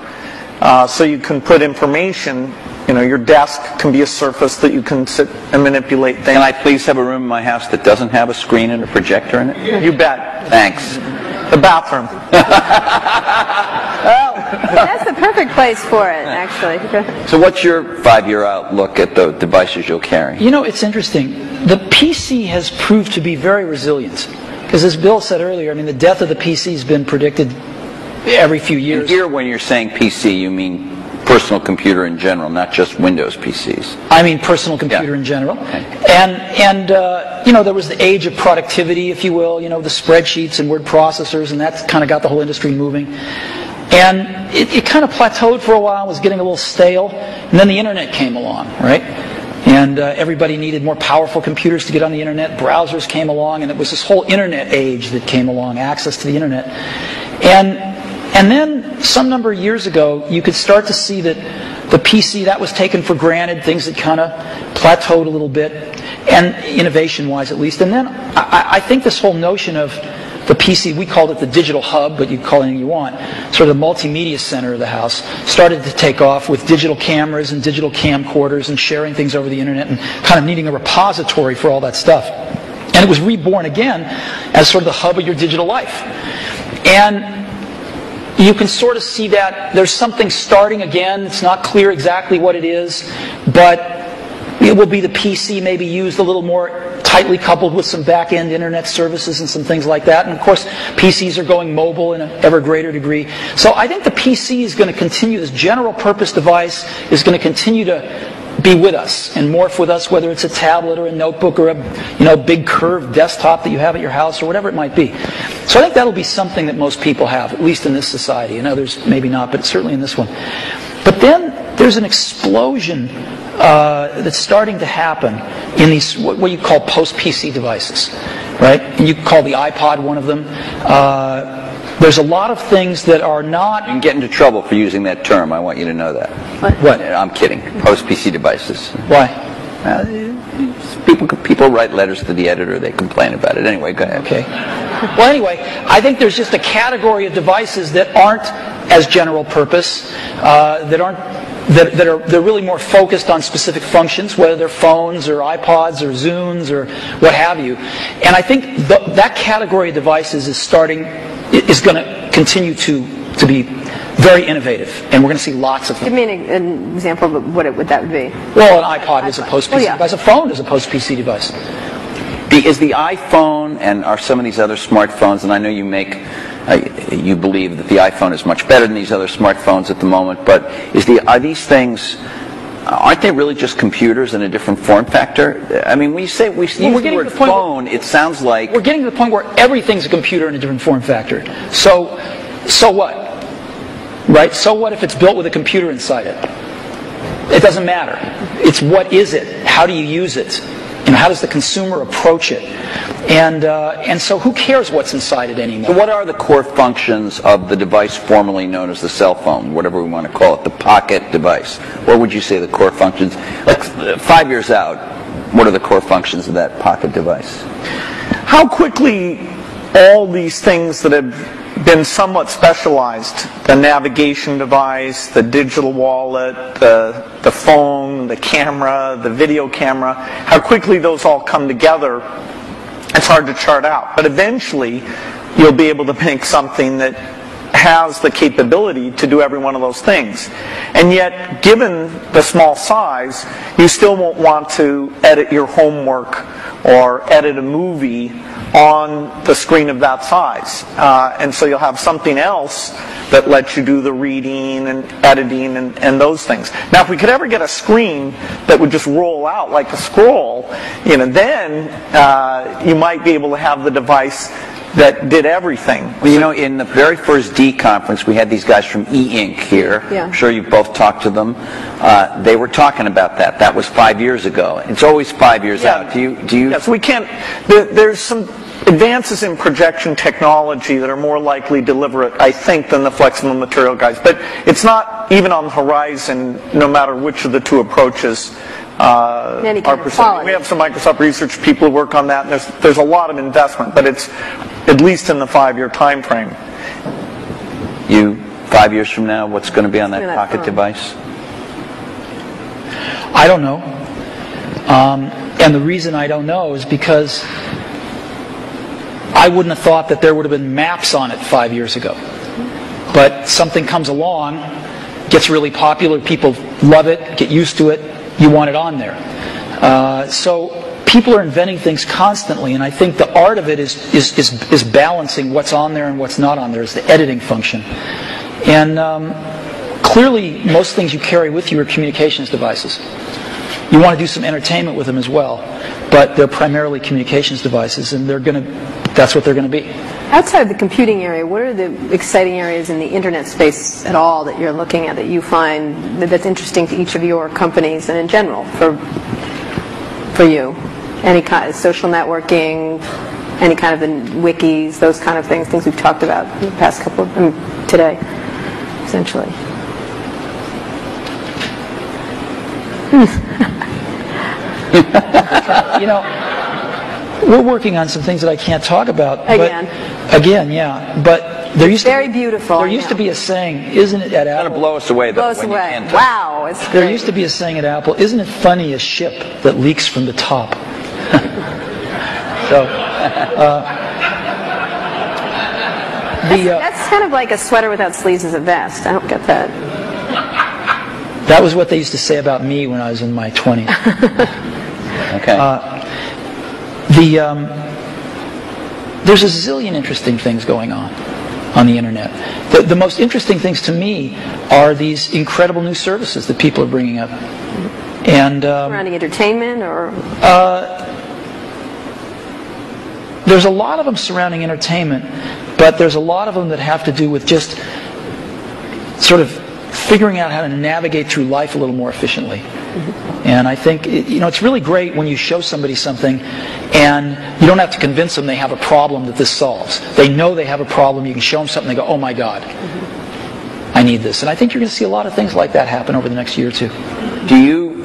so you can put information. You know, your desk can be a surface that you can sit and manipulate things. Can I please have a room in my house that doesn't have a screen and a projector in it? You bet. Thanks. The bathroom. Well, that's the perfect place for it, actually. So what's your 5-year outlook at the devices you'll carry? You know, it's interesting. The PC has proved to be very resilient. Because as Bill said earlier, I mean, the death of the PC has been predicted every few years. And here, when you're saying PC, you mean personal computer in general, not just Windows PCs. I mean personal computer in general. Okay. And you know, there was the age of productivity, if you will, you know, the spreadsheets and word processors, and that kind of got the whole industry moving. And it kind of plateaued for a while, was getting a little stale, and then the internet came along, right? And everybody needed more powerful computers to get on the internet. Browsers came along, and it was this whole internet age that came along, access to the internet. And then, some number of years ago, you could start to see that the PC, that was taken for granted, things had kind of plateaued a little bit, and innovation-wise at least. And then, I think this whole notion of the PC, we called it the digital hub, but you can call it anything you want, sort of the multimedia center of the house, started to take off with digital cameras and digital camcorders and sharing things over the internet and kind of needing a repository for all that stuff. And it was reborn again as sort of the hub of your digital life. And you can sort of see that there's something starting again. It's not clear exactly what it is, but it will be the PC maybe used a little more tightly coupled with some back-end internet services and some things like that. And of course, PCs are going mobile in an ever greater degree. So I think the PC is going to continue, this general purpose device is going to continue to be with us and morph with us, whether it's a tablet or a notebook or a big curved desktop that you have at your house or whatever it might be. So I think that'll be something that most people have, at least in this society. In others, maybe not, but certainly in this one. But then there's an explosion that's starting to happen in these what you call post-PC devices. right? And you call the iPod one of them. There's a lot of things that are not... You can get into trouble for using that term. I want you to know that. What? I'm kidding. Post-PC devices. Why? People write letters to the editor. They complain about it. Anyway, go ahead. Okay. Well, anyway, I think there's just a category of devices that aren't as general purpose, they're really more focused on specific functions, whether they're phones or iPods or Zunes or what have you. And I think that category of devices is going to continue to be very innovative, and we're going to see lots of them. Give me an example of what that would be. Well, an iPod is a post-PC device. A phone is a post-PC device. Is the iPhone and are some of these other smartphones, and I know you believe that the iPhone is much better than these other smartphones at the moment, but are these things, aren't they really just computers in a different form factor? I mean, when you use the word phone, it sounds like... We're getting to the point where everything's a computer in a different form factor. So what? Right? So what if it's built with a computer inside it? It doesn't matter. It's what is it? How do you use it? How does the consumer approach it? And so who cares what's inside it anymore? So what are the core functions of the device formerly known as the cell phone, whatever we want to call it, the pocket device? What would you say the core functions, like 5 years out, what are the core functions of that pocket device? How quickly all these things that have been somewhat specialized, the navigation device, the digital wallet, the phone, the camera, the video camera, how quickly those all come together, it's hard to chart out. But eventually, you'll be able to make something that has the capability to do every one of those things. And yet, given the small size, you still won't want to edit your homework or edit a movie on the screen of that size. And so you'll have something else that lets you do the reading and editing and those things. Now, if we could ever get a screen that would just roll out like a scroll, then you might be able to have the device that did everything. Well, in the very first D conference, we had these guys from E-Ink here. Yeah. I'm sure you've both talked to them. They were talking about that. That was 5 years ago. It's always 5 years out. Do you? Yes, we can't. There's some advances in projection technology that are more likely deliberate, I think, than the flexible material guys. But it's not even on the horizon, no matter which of the two approaches are pursuing. We have some Microsoft research people who work on that, and there's a lot of investment, but it's at least in the 5-year time frame. 5 years from now, what's going to be on that pocket device? I don't know. And the reason I don't know is because I wouldn't have thought that there would have been maps on it 5 years ago. But something comes along, gets really popular, people love it, get used to it, you want it on there. So people are inventing things constantly, and I think the art of it is balancing what's on there and what's not on there. It's the editing function. And clearly, most things you carry with you are communications devices. You want to do some entertainment with them as well, but they're primarily communications devices, and that's what they're going to be. Outside of the computing area, what are the exciting areas in the internet space at all that you're looking at that you find that's interesting to each of your companies and in general for you? Any kind of social networking, any kind of the wikis, those kind of things we've talked about in the past today, essentially. We're working on some things that I can't talk about. Again, yeah. But there used very beautiful. There used to be a saying, isn't it, at Apple? It's going to blow us away, though. Blow us away. Wow. It's there used to be a saying at Apple, isn't it funny a ship that leaks from the top? So, that's kind of like a sweater without sleeves as a vest. I don't get that. That was what they used to say about me when I was in my 20s. Okay. There's a zillion interesting things going on the internet. The most interesting things to me are these incredible new services that people are bringing up. And surrounding entertainment, or there's a lot of them surrounding entertainment, but there's a lot of them that have to do with just sort of figuring out how to navigate through life a little more efficiently. And I think, it's really great when you show somebody something and you don't have to convince them they have a problem that this solves. They know they have a problem. You can show them something, they go, oh my God, I need this. And I think you're going to see a lot of things like that happen over the next year or two. Do you,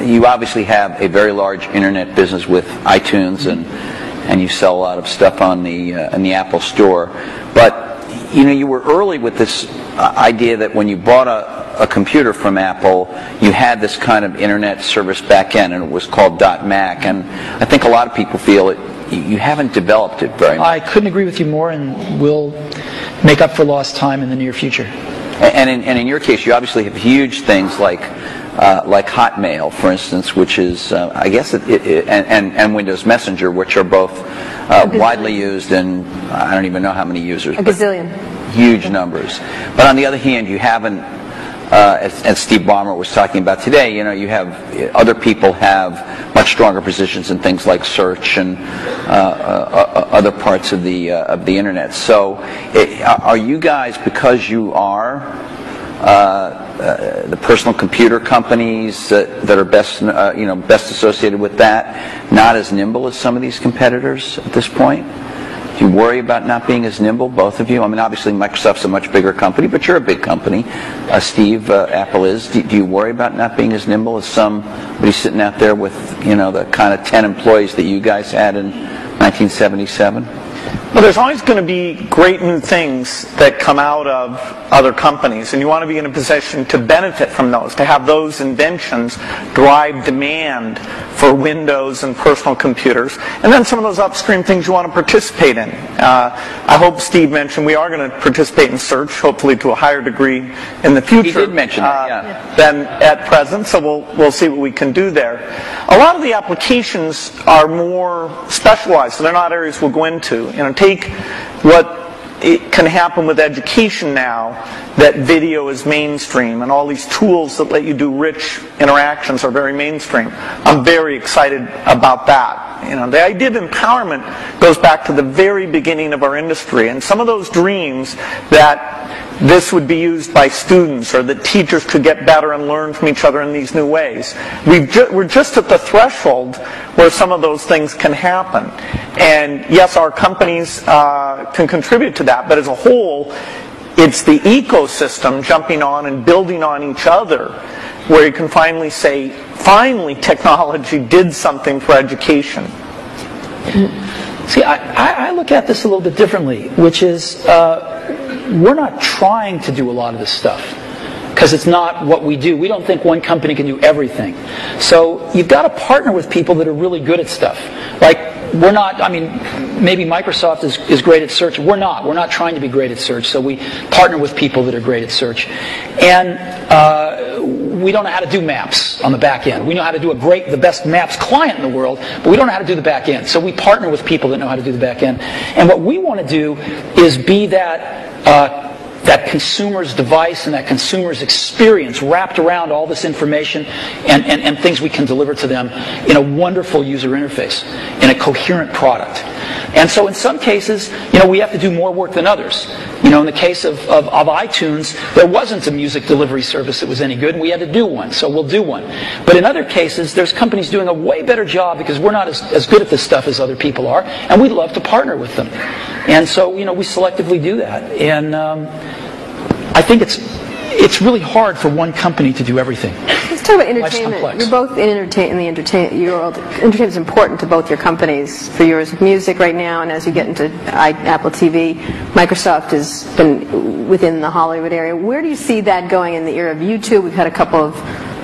you obviously have a very large internet business with iTunes, and you sell a lot of stuff on the in the Apple Store. But you were early with this idea that when you bought a computer from Apple, you had this kind of internet service back end, and it was called .Mac. And I think a lot of people feel you haven't developed it very much. I couldn't agree with you more, and we'll make up for lost time in the near future. And in your case, you obviously have huge things like Hotmail, for instance, which is, I guess, and Windows Messenger, which are both widely used, and I don't even know how many users. A gazillion. Huge numbers. But on the other hand, you haven't, as Steve Ballmer was talking about today, you have other people have much stronger positions in things like search and other parts of the internet. So, are you guys, because you are the personal computer companies that are best associated with that, not as nimble as some of these competitors at this point? Do you worry about not being as nimble, both of you? I mean, obviously Microsoft's a much bigger company, but you're a big company. Steve, Apple is. Do you worry about not being as nimble as somebody sitting out there with, the kind of 10 employees that you guys had in 1977? Well, there's always going to be great new things that come out of other companies, and you want to be in a position to benefit from those, to have those inventions drive demand for Windows and personal computers, and then some of those upstream things you want to participate in. I hope Steve mentioned we are going to participate in search, hopefully to a higher degree in the future. He did mention that, yeah. Than at present, so we'll see what we can do there. A lot of the applications are more specialized, so they're not areas we'll go into. Take what it can happen with education now, that video is mainstream and all these tools that let you do rich interactions are very mainstream. I'm very excited about that. The idea of empowerment goes back to the very beginning of our industry, and some of those dreams that this would be used by students or that teachers could get better and learn from each other in these new ways. We're just at the threshold where some of those things can happen. And yes, our companies can contribute to that, but as a whole, it's the ecosystem jumping on and building on each other where you can finally say, finally technology did something for education. See, I look at this a little bit differently, which is we're not trying to do a lot of this stuff because it's not what we do. We don't think one company can do everything. So you've got to partner with people that are really good at stuff. Like, we're not, maybe Microsoft is great at search. We're not. We're not trying to be great at search. So we partner with people that are great at search. And we don't know how to do maps on the back end. We know how to do the best maps client in the world, but we don't know how to do the back end. So we partner with people that know how to do the back end. And what we want to do is be that consumer's device and that consumer's experience wrapped around all this information and things we can deliver to them in a wonderful user interface, in a coherent product. And so in some cases, we have to do more work than others. In the case of iTunes, there wasn't a music delivery service that was any good, and we had to do one, so we'll do one. But in other cases, there's companies doing a way better job because we're not as good at this stuff as other people are, and we'd love to partner with them. And so, we selectively do that. And I think it's really hard for one company to do everything. Let's talk about entertainment. You're both in the entertainment world. Entertainment is important to both your companies. For yours, music right now, and as you get into Apple TV, Microsoft has been within the Hollywood area. Where do you see that going in the era of YouTube? We've had a couple of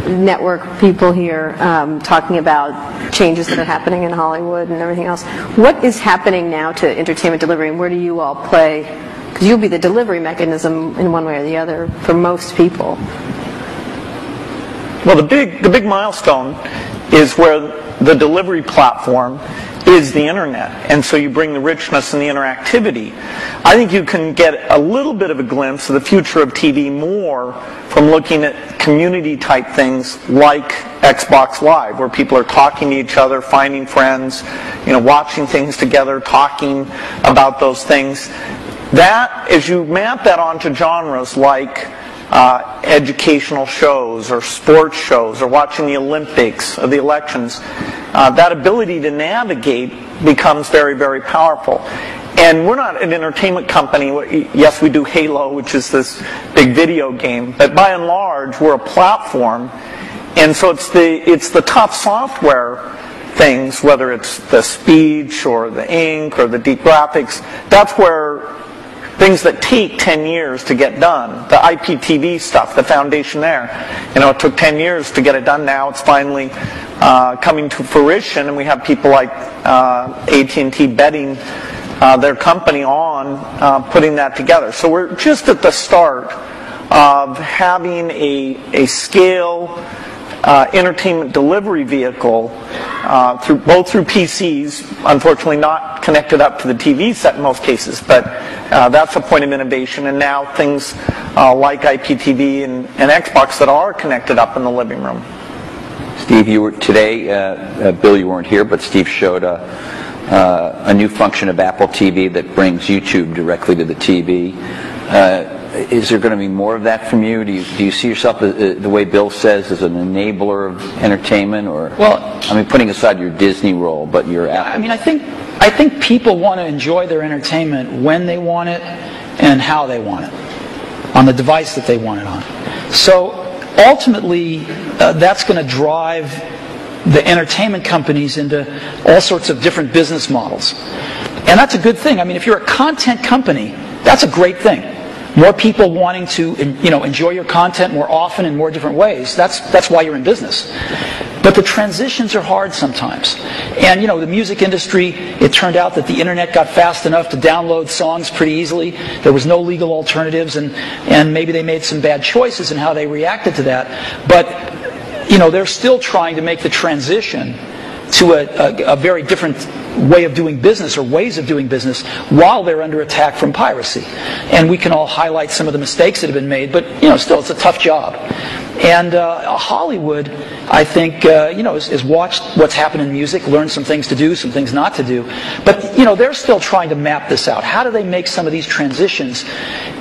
network people here talking about changes that are happening in Hollywood and everything else. What is happening now to entertainment delivery, and where do you all play? Because you'll be the delivery mechanism in one way or the other for most people. Well, the big milestone is where the delivery platform is the internet, and so you bring the richness and the interactivity. I think you can get a little bit of a glimpse of the future of TV more from looking at community type things like Xbox Live, where people are talking to each other, finding friends, watching things together, talking about those things. That, as you map that onto genres like educational shows or sports shows or watching the Olympics or the elections, that ability to navigate becomes very, very powerful. And we're not an entertainment company. Yes, we do Halo, which is this big video game, but by and large, we're a platform. And so it's the top software things, whether it's the speech or the ink or the deep graphics, that's where things that take 10 years to get done, the IPTV stuff, the foundation there, it took 10 years to get it done. Now it's finally coming to fruition, and we have people like AT&T betting their company on putting that together. So we're just at the start of having a scale entertainment delivery vehicle both through PCs, unfortunately not connected up to the TV set in most cases, but that's a point of innovation, and now things like IPTV and Xbox that are connected up in the living room. Steve, you were today, Bill, you weren't here, but Steve showed a new function of Apple TV that brings YouTube directly to the TV. Is there going to be more of that from you? Do you see yourself, the way Bill says, as an enabler of entertainment, or? Well, I mean, putting aside your Disney role, but your Apple. I mean, I think people want to enjoy their entertainment when they want it and how they want it, on the device that they want it on. So ultimately, that's going to drive the entertainment companies into all sorts of different business models, and that's a good thing. I mean, if you're a content company, that's a great thing. More people wanting to, enjoy your content more often in more different ways. That's why you're in business. But the transitions are hard sometimes. And, the music industry, it turned out that the internet got fast enough to download songs pretty easily. There was no legal alternatives, and maybe they made some bad choices in how they reacted to that. But, they're still trying to make the transition to a very different way of doing business, or ways of doing business, while they're under attack from piracy. And we can all highlight some of the mistakes that have been made, but still it's a tough job. And Hollywood, I think, has watched what's happened in music, learned some things to do, some things not to do. But they're still trying to map this out. How do they make some of these transitions,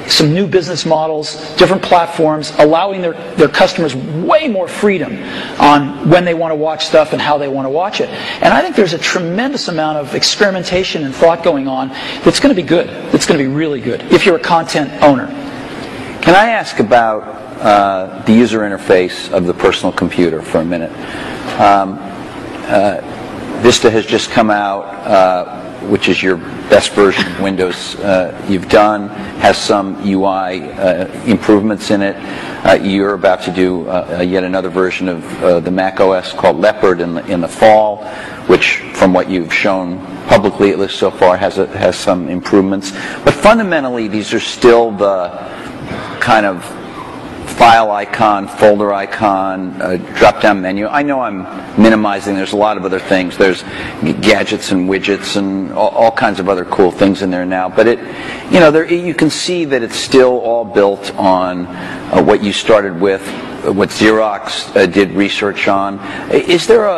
some new business models, different platforms, allowing their customers way more freedom on when they want to watch stuff and how they want to watch it. And I think there's a tremendous amount of experimentation and thought going on that's going to be good. That's going to be really good if you're a content owner. Can I ask about the user interface of the personal computer for a minute? Vista has just come out, which is your best version of Windows you've done, has some UI improvements in it. You're about to do yet another version of the Mac OS called Leopard in the fall, which, from what you've shown publicly, at least so far, has some improvements. But fundamentally, these are still the kind of file icon, folder icon, drop-down menu. I know I'm minimizing. There's a lot of other things. There's gadgets and widgets and all kinds of other cool things in there now. But you can see that it's still all built on what you started with, what Xerox did research on. Is there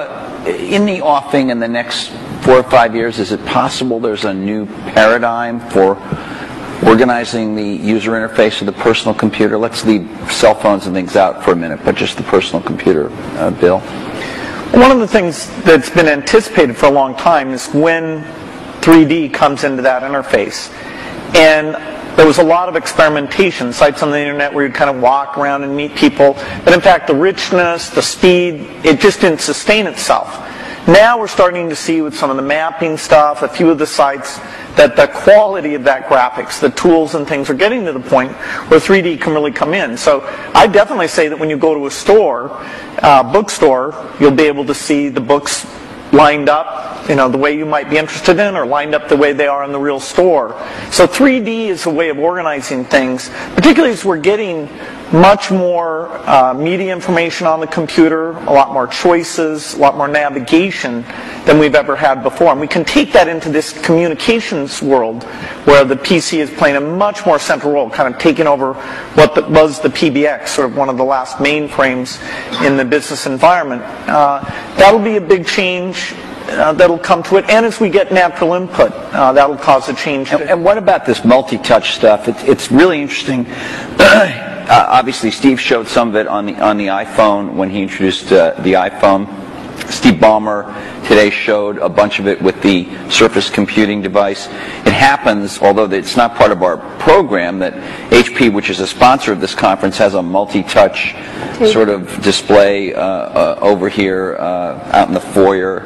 in the offing in the next 4 or 5 years, is it possible there's a new paradigm for organizing the user interface of the personal computer? Let's leave cell phones and things out for a minute, but just the personal computer, Bill. One of the things that's been anticipated for a long time is when 3D comes into that interface. And there was a lot of experimentation, sites on the internet where you'd kind of walk around and meet people, but in fact the richness, the speed, it just didn't sustain itself. Now we're starting to see with some of the mapping stuff, a few of the sites, that the quality of that graphics, the tools and things are getting to the point where 3D can really come in. So I definitely say that when you go to a store, bookstore, you'll be able to see the books lined up, the way you might be interested in, or lined up the way they are in the real store. So 3D is a way of organizing things, particularly as we're getting much more media information on the computer, a lot more choices, a lot more navigation than we've ever had before. And we can take that into this communications world where the PC is playing a much more central role, kind of taking over what was the PBX, sort of one of the last mainframes in the business environment. That'll be a big change. That'll come to it, and as we get natural input, that'll cause a change. And what about this multi-touch stuff? It's really interesting. obviously Steve showed some of it on the iPhone when he introduced the iPhone. Steve Ballmer today showed a bunch of it with the Surface computing device. It happens, although it's not part of our program, that HP, which is a sponsor of this conference, has a multi-touch sort of display over here out in the foyer.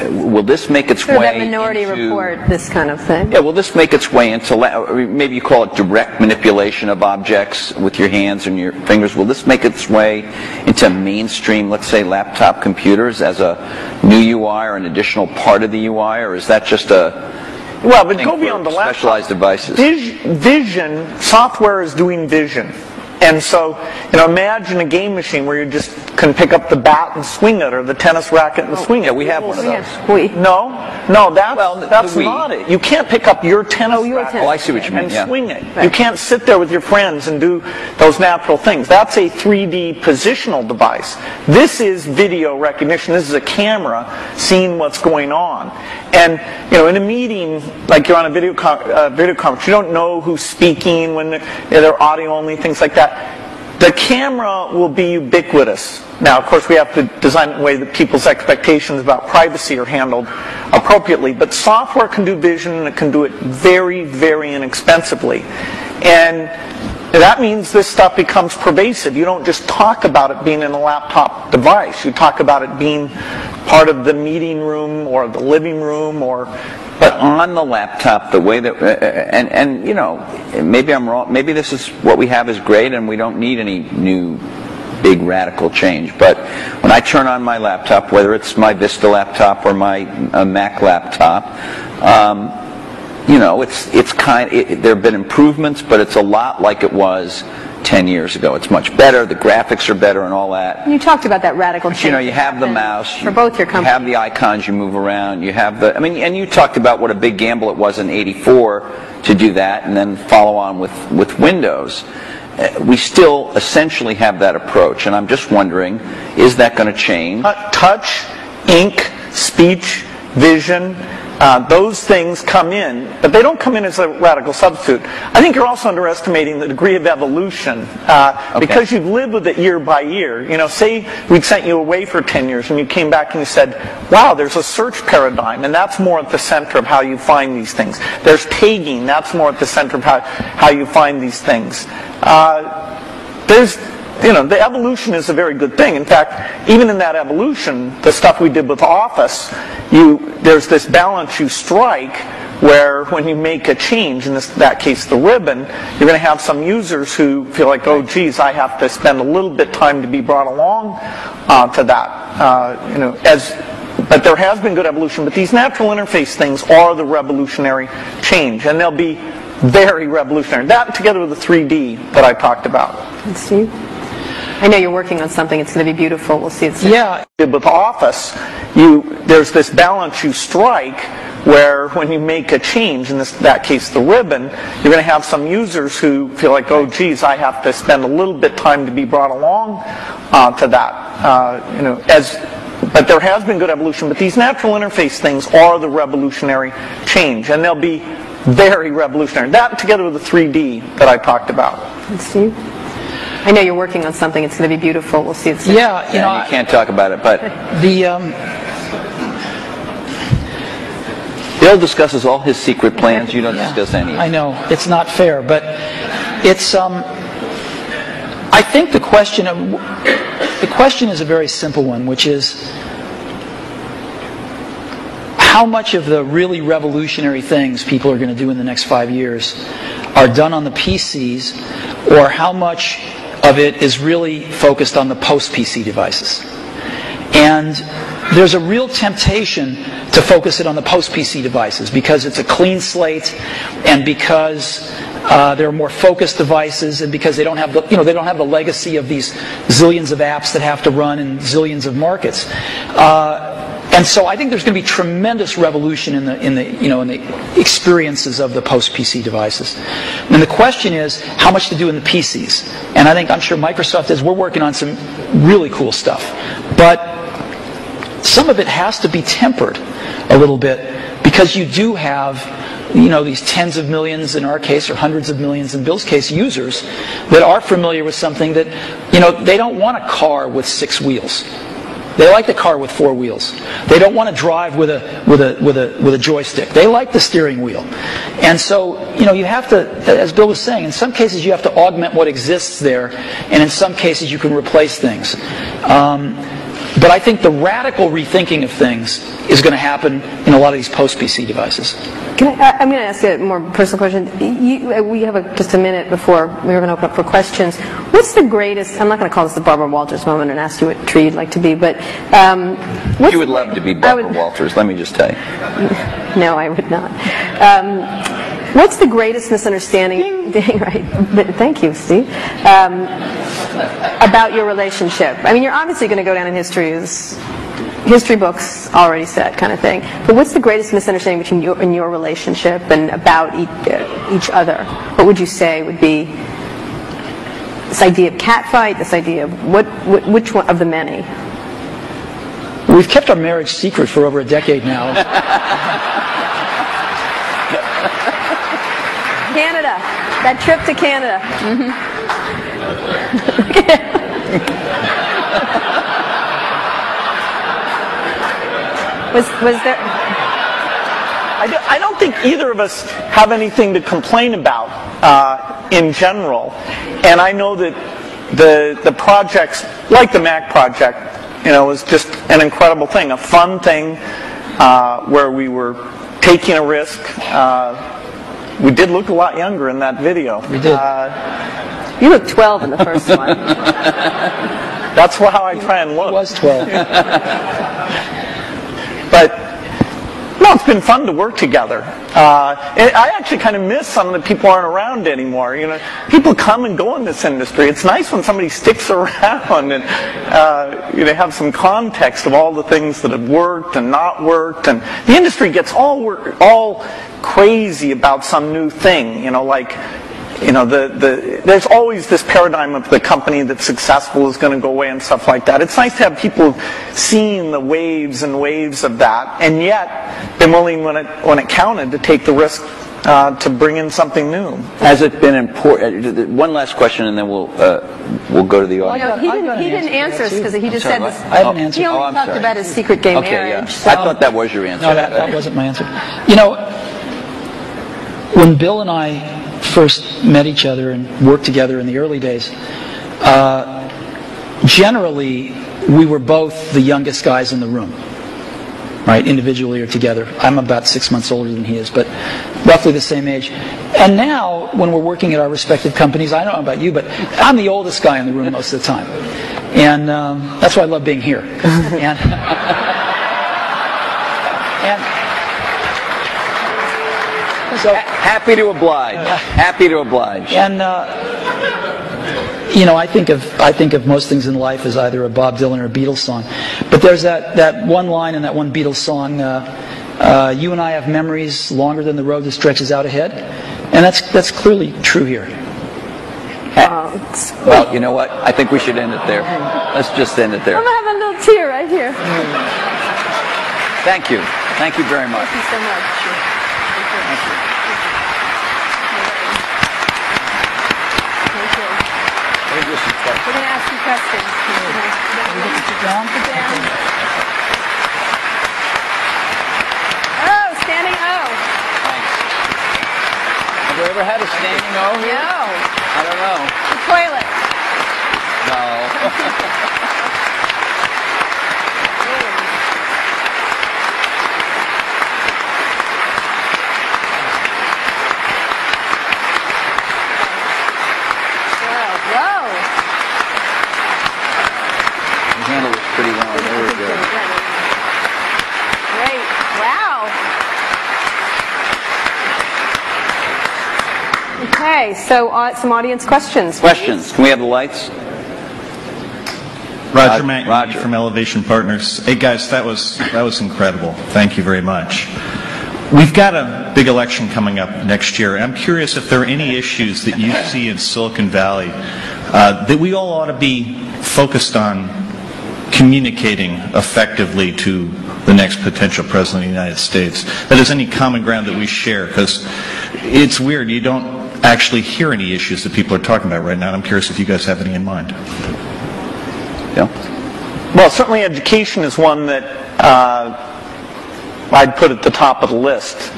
Will this make its sort way of that Minority into, Report, this kind of thing? Yeah, will this make its way into, maybe you call it direct manipulation of objects with your hands and your fingers. Will this make its way into mainstream, let's say, laptop computers as a new UI or an additional part of the UI, or is that just a well, but go beyond the laptop. Specialized devices? Vision, software is doing vision. And so, imagine a game machine where you just can pick up the bat and swing it, or the tennis racket and swing it. Yeah, we have one of those. No, that's not it. You can't pick up your tennis racket I see what you mean, and swing it. Right. You can't sit there with your friends and do those natural things. That's a 3D positional device. This is video recognition. This is a camera seeing what's going on. And, in a meeting, like you're on a video conference, you don't know who's speaking when they're audio only, things like that. The camera will be ubiquitous. Now, of course, we have to design it in a way that people's expectations about privacy are handled appropriately. But software can do vision, and it can do it very, very inexpensively. And that means this stuff becomes pervasive. You don't just talk about it being in a laptop device. You talk about it being part of the meeting room or the living room But on the laptop, the way that, and maybe I'm wrong, maybe this is what we have is great and we don't need any new big radical change. But when I turn on my laptop, whether it's my Vista laptop or my Mac laptop, there have been improvements, but it's a lot like it was 10 years ago. It's much better. The graphics are better and all that. You talked about that radical change. You have the mouse. For both your companies. You have the icons you move around. You have and you talked about what a big gamble it was in '84 to do that and then follow on with Windows. We still essentially have that approach, and I'm just wondering, is that going to change? Touch, ink, speech, vision, those things come in, but they don't come in as a radical substitute. I think you're also underestimating the degree of evolution because you've lived with it year by year. Say we'd sent you away for 10 years and you came back and you said, wow, there's a search paradigm, and that's more at the center of how you find these things. There's tagging, that's more at the center of how you find these things. The evolution is a very good thing. In fact, even in that evolution, the stuff we did with Office, there's this balance you strike where when you make a change, in that case the ribbon, you're going to have some users who feel like, oh geez, I have to spend a little bit of time to be brought along to that. But there has been good evolution, but these natural interface things are the revolutionary change, and they'll be very revolutionary. That together with the 3D that I talked about. And Steve? I know you're working on something. It's going to be beautiful. We'll see it soon. Yeah. With Office, there's this balance you strike where when you make a change, in that case the ribbon, you're going to have some users who feel like, oh geez, I have to spend a little bit of time to be brought along to that. But there has been good evolution, but these natural interface things are the revolutionary change, and they'll be very revolutionary. That together with the 3D that I talked about. And Steve? I know you're working on something. It's going to be beautiful. We'll see it soon. Yeah, you can't talk about it, but Bill discusses all his secret plans. You don't discuss any. I know it's not fair, but it's. I think the question is a very simple one, which is how much of the really revolutionary things people are going to do in the next 5 years are done on the PCs, or how much of it is really focused on the post-PC devices. And there's a real temptation to focus it on the post-PC devices because it's a clean slate, and because there are more focused devices, and because they don't have the they don't have the legacy of these zillions of apps that have to run in zillions of markets. And so I think there's going to be tremendous revolution in the experiences of the post-PC devices. And the question is how much to do in the PCs. And I'm sure Microsoft is. We're working on some really cool stuff, but some of it has to be tempered a little bit because you do have, these tens of millions in our case, or hundreds of millions in Bill's case, users that are familiar with something that, they don't want a car with 6 wheels. They like the car with 4 wheels. They don't want to drive with a joystick. They like the steering wheel. And so, you have to, as Bill was saying, in some cases you have to augment what exists there, and in some cases you can replace things. But I think the radical rethinking of things is going to happen in a lot of these post-PC devices. I'm going to ask a more personal question. We have just a minute before we're going to open up for questions. What's the greatest, I'm not going to call this the Barbara Walters moment and ask you what tree you'd like to be, but you would love to be Barbara Walters, let me just tell you. No, I would not. What's the greatest misunderstanding, right? Thank you, Steve, about your relationship? I mean, you're obviously going to go down in history as history books already said kind of thing. But what's the greatest misunderstanding between you and your relationship and about each other? What would you say would be this idea of catfight, this idea of which one of the many? We've kept our marriage secret for over a decade now. Canada. That trip to Canada. Was there... I don't think either of us have anything to complain about in general. And I know that the projects, like the Mac project, was just an incredible thing, a fun thing where we were taking a risk. We did look a lot younger in that video. We did. You looked 12 in the first one. That's how I try and look. He was 12. But no, it's been fun to work together. I actually kind of miss some of the people aren't around anymore. People come and go in this industry. It's nice when somebody sticks around and have some context of all the things that have worked and not worked. And the industry gets all crazy about some new thing. There's always this paradigm of the company that's successful is going to go away and stuff like that. It's nice to have people seeing the waves and waves of that, and yet been willing when it counted to take the risk to bring in something new. Has it been important? One last question, and then we'll go to the audience. He didn't answer us because he just said this. I haven't answered. He only talked about his secret gay marriage. Yeah. So. I thought that was your answer. No, that wasn't my answer. When Bill and I first met each other and worked together in the early days, generally we were both the youngest guys in the room, right, individually or together. I'm about 6 months older than he is, but roughly the same age. And now, when we're working at our respective companies, I don't know about you, but I'm the oldest guy in the room most of the time. And that's why I love being here. And so, happy to oblige. Happy to oblige. And I think of most things in life as either a Bob Dylan or a Beatles song. But there's that one line in that one Beatles song. You and I have memories longer than the road that stretches out ahead, and that's clearly true here. Well, you know what? I think we should end it there. Let's just end it there. I'm having a little tear right here. Thank you. Thank you very much. Thank you so much. Thank you. We're going to ask you questions. Down. Oh, standing O. Thanks. Have you ever had a standing O here? No. I don't know. The toilet. No. Handled it pretty well. Very good. Great. Wow. Okay, so some audience questions. Questions. Can we have the lights? Roger Mackey Roger. from Elevation Partners. Hey guys, that was incredible. Thank you very much. We've got a big election coming up next year. I'm curious if there are any issues that you see in Silicon Valley that we all ought to be focused on communicating effectively to the next potential president of the United States? That is, any common ground that we share, because it's weird, you don't actually hear any issues that people are talking about right now, and I'm curious if you guys have any in mind. Yeah. Well, certainly education is one that I'd put at the top of the list.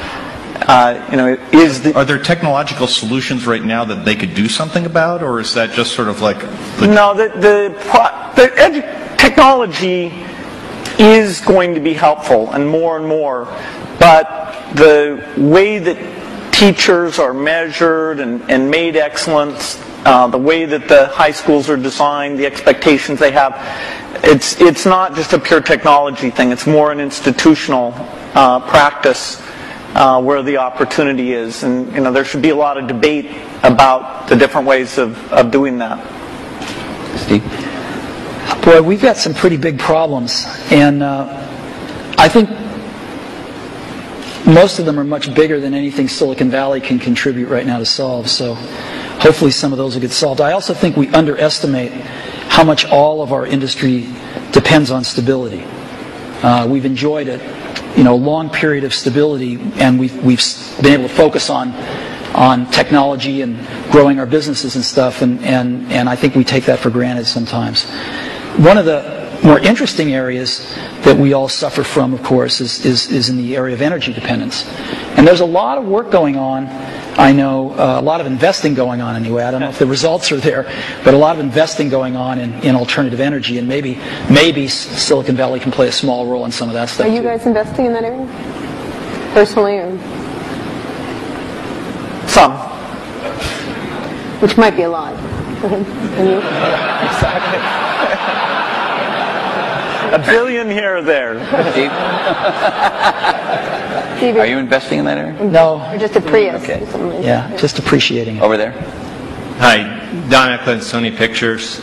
Are there technological solutions right now that they could do something about, or is that just sort of like... No, technology is going to be helpful, and more, but the way that teachers are measured and made excellent, the way that the high schools are designed, the expectations they have, it's not just a pure technology thing, it's more an institutional practice where the opportunity is, and there should be a lot of debate about the different ways of doing that. Steve? Boy, we've got some pretty big problems, and I think most of them are much bigger than anything Silicon Valley can contribute right now to solve, so hopefully some of those will get solved. I also think we underestimate how much all of our industry depends on stability. We've enjoyed it, a long period of stability, and we've been able to focus on technology and growing our businesses and stuff, and I think we take that for granted sometimes. One of the more interesting areas that we all suffer from, of course, is in the area of energy dependence. And there's a lot of work going on, I know, a lot of investing going on anyway. I don't know if the results are there, but a lot of investing going on in alternative energy, and maybe Silicon Valley can play a small role in some of that stuff. Are you guys investing in that area? Personally? Or? Some. Which might be a lot. And you? Exactly. $1 billion here or there. Steve? Are you investing in that area? No. Or just a Prius? Okay. Yeah, just appreciating it. Over there? Hi, Don Eklund, Sony Pictures.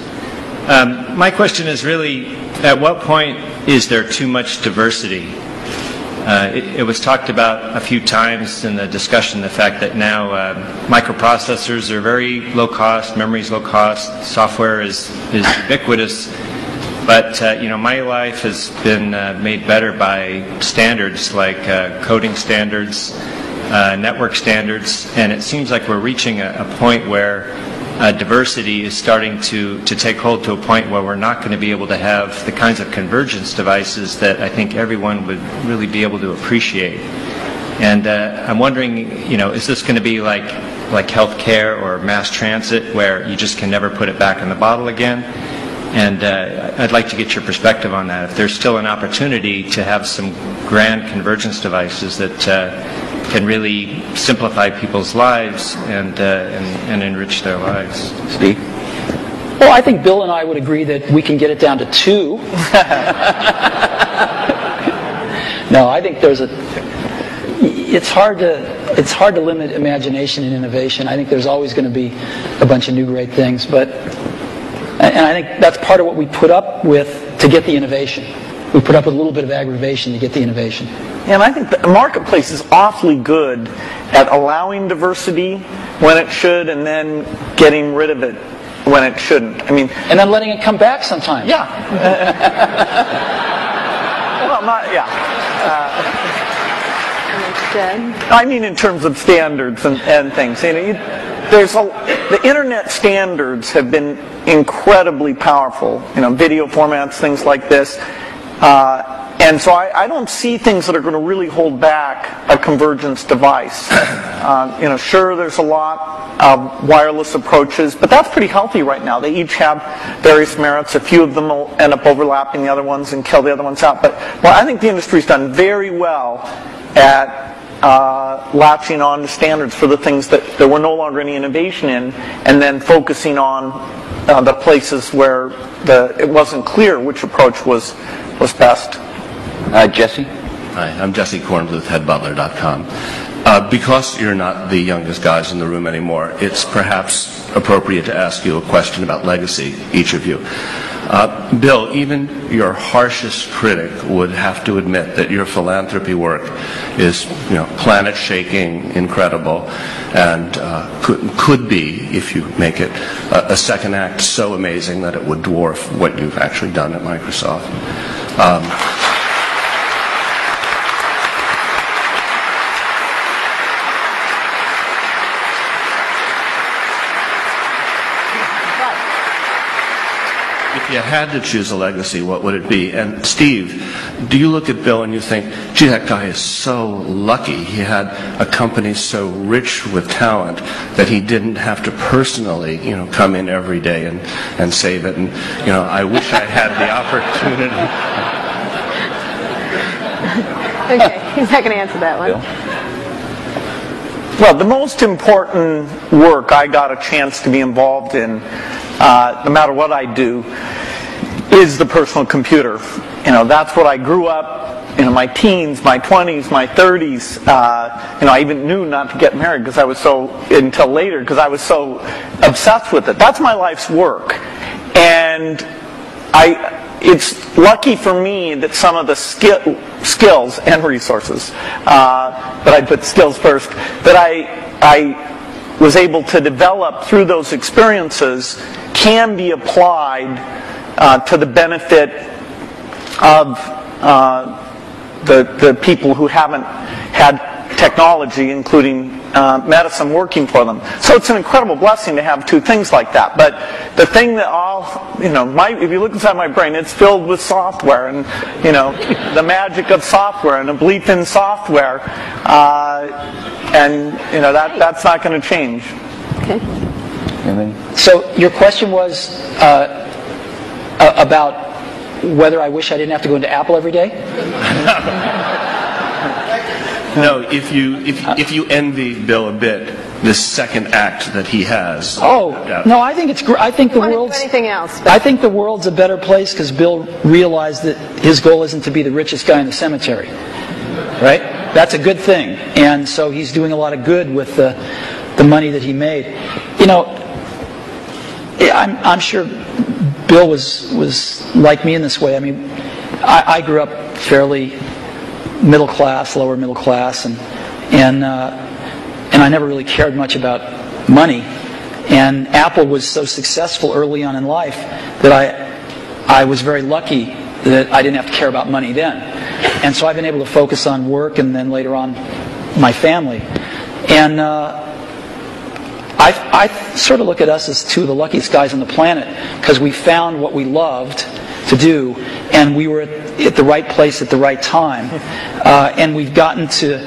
My question is really, at what point is there too much diversity? It was talked about a few times in the discussion, the fact that now microprocessors are very low cost, memory is low cost, software is ubiquitous. But my life has been made better by standards like coding standards, network standards, and it seems like we're reaching a point where diversity is starting to take hold to a point where we're not going to be able to have the kinds of convergence devices that I think everyone would really be able to appreciate. And I'm wondering, is this going to be like healthcare or mass transit, where you just can never put it back in the bottle again? And I'd like to get your perspective on that. If there's still an opportunity to have some grand convergence devices that can really simplify people's lives and enrich their lives. Steve? Well, I think Bill and I would agree that we can get it down to 2. No, I think it's hard to limit imagination and innovation. I think there's always going to be a bunch of new great things, and I think that's part of what we put up with to get the innovation. We put up with a little bit of aggravation to get the innovation. And I think the marketplace is awfully good at allowing diversity when it should, and then getting rid of it when it shouldn't. And then letting it come back sometimes. Yeah. Well, not, yeah. In terms of standards and things. The internet standards have been incredibly powerful. Video formats, things like this. And so I don't see things that are going to really hold back a convergence device. Sure, there's a lot of wireless approaches, but that's pretty healthy right now. They each have various merits. A few of them will end up overlapping the other ones and kill the other ones out. But I think the industry's done very well at latching on to standards for the things that there were no longer any innovation in, and then focusing on the places where it wasn't clear which approach was best. Jesse? Hi, I'm Jesse Kornbluth with headbutler.com. Because you're not the youngest guys in the room anymore, it's perhaps appropriate to ask you a question about legacy, each of you. Bill, even your harshest critic would have to admit that your philanthropy work is, planet-shaking, incredible, and could be, if you make it, a second act so amazing that it would dwarf what you've actually done at Microsoft. had to choose a legacy, what would it be? And Steve, do you look at Bill and you think, gee, that guy is so lucky. He had a company so rich with talent that he didn't have to personally, come in every day and save it. And, I wish I had the opportunity. Okay, he's not going to answer that one. Bill? Well, the most important work I got a chance to be involved in, no matter what I do, is the personal computer. That's what I grew up, my teens, my 20s, my 30s. I even knew not to get married until later because I was so obsessed with it. That's my life's work. And it's lucky for me that some of the skills and resources, but I put skills first, that I was able to develop through those experiences can be applied to the benefit of the people who haven't had technology, including medicine, working for them. So it's an incredible blessing to have two things like that. But the thing that if you look inside my brain, it's filled with software and, the magic of software and a belief in software. That's not going to change. Okay. So your question was about whether I wish I didn't have to go into Apple every day? No, if you envy Bill a bit, this second act that he has. Oh, no, I think it's great. I think the world's anything else. I think the world's a better place because Bill realized that his goal isn't to be the richest guy in the cemetery. Right? That's a good thing. And so he's doing a lot of good with the money that he made. I'm sure Bill was like me in this way. I mean, I grew up fairly middle class, lower middle class, and I never really cared much about money. And Apple was so successful early on in life that I was very lucky that I didn't have to care about money then. And so I've been able to focus on work and then later on my family. And I sort of look at us as two of the luckiest guys on the planet because we found what we loved to do, and we were at the right place at the right time. And we've gotten to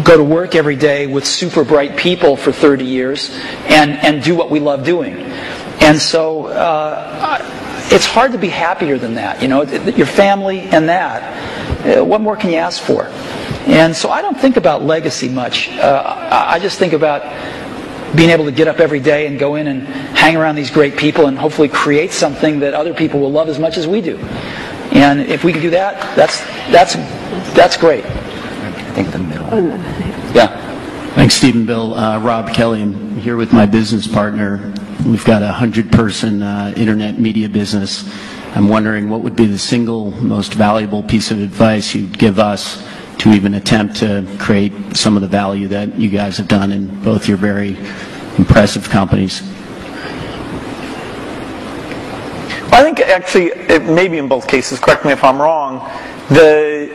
go to work every day with super bright people for 30 years and do what we love doing. And so it's hard to be happier than that. Your family and that. What more can you ask for? And so I don't think about legacy much. I just think about being able to get up every day and go in and hang around these great people and hopefully create something that other people will love as much as we do. And if we can do that, that's great. I think the middle. Yeah. Thanks, Steve and Bill. Rob Kelly. I'm here with my business partner. We've got a 100-person internet media business. I'm wondering what would be the single most valuable piece of advice you'd give us to even attempt to create some of the value that you guys have done in both your very impressive companies. I think actually, maybe in both cases, correct me if I'm wrong, the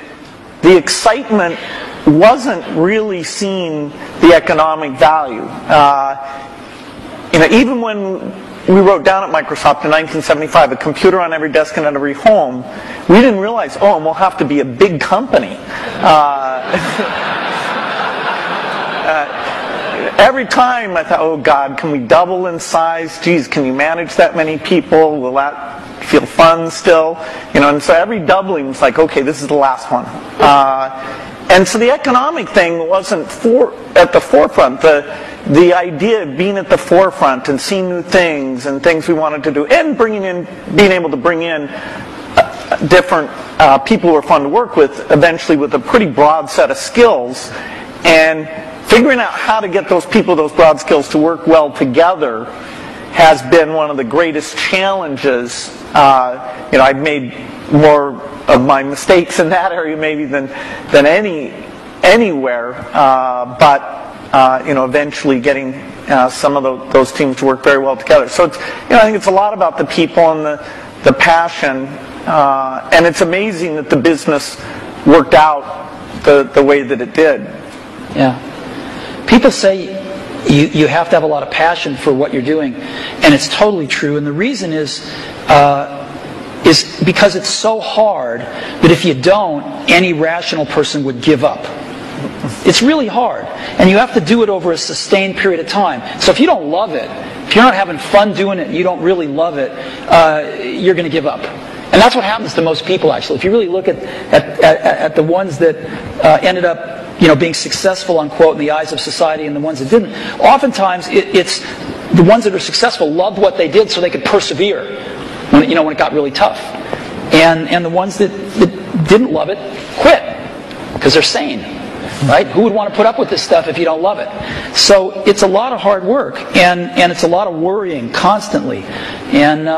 excitement wasn't really seeing the economic value. Even when we wrote down at Microsoft in 1975, a computer on every desk and at every home, we didn't realize, and we'll have to be a big company. Every time I thought, oh God, can we double in size? Geez, can you manage that many people? Will that feel fun still? And so every doubling was like, okay, this is the last one. And so the economic thing wasn't at the forefront. The idea of being at the forefront and seeing new things and things we wanted to do, and being able to bring in different people who are fun to work with, eventually with a pretty broad set of skills, and figuring out how to get those people, those broad skills, to work well together has been one of the greatest challenges. I've made more of my mistakes in that area maybe than anywhere, but eventually getting some of those teams to work very well together. So it's, I think it's a lot about the people and the passion, and it's amazing that the business worked out the way that it did. Yeah. People say you have to have a lot of passion for what you're doing, and it's totally true. And the reason is is because it's so hard that if you don't, any rational person would give up. It's really hard, and you have to do it over a sustained period of time. So if you don't love it, if you're not having fun doing it, and you don't really love it, you're going to give up. And that's what happens to most people, actually. If you really look at the ones that ended up, being successful, unquote, in the eyes of society, and the ones that didn't, oftentimes it's the ones that are successful loved what they did so they could persevere when it got really tough, and the ones that didn't love it quit because they're sane. Right? Who would want to put up with this stuff if you don't love it? So it's a lot of hard work, and it's a lot of worrying constantly. And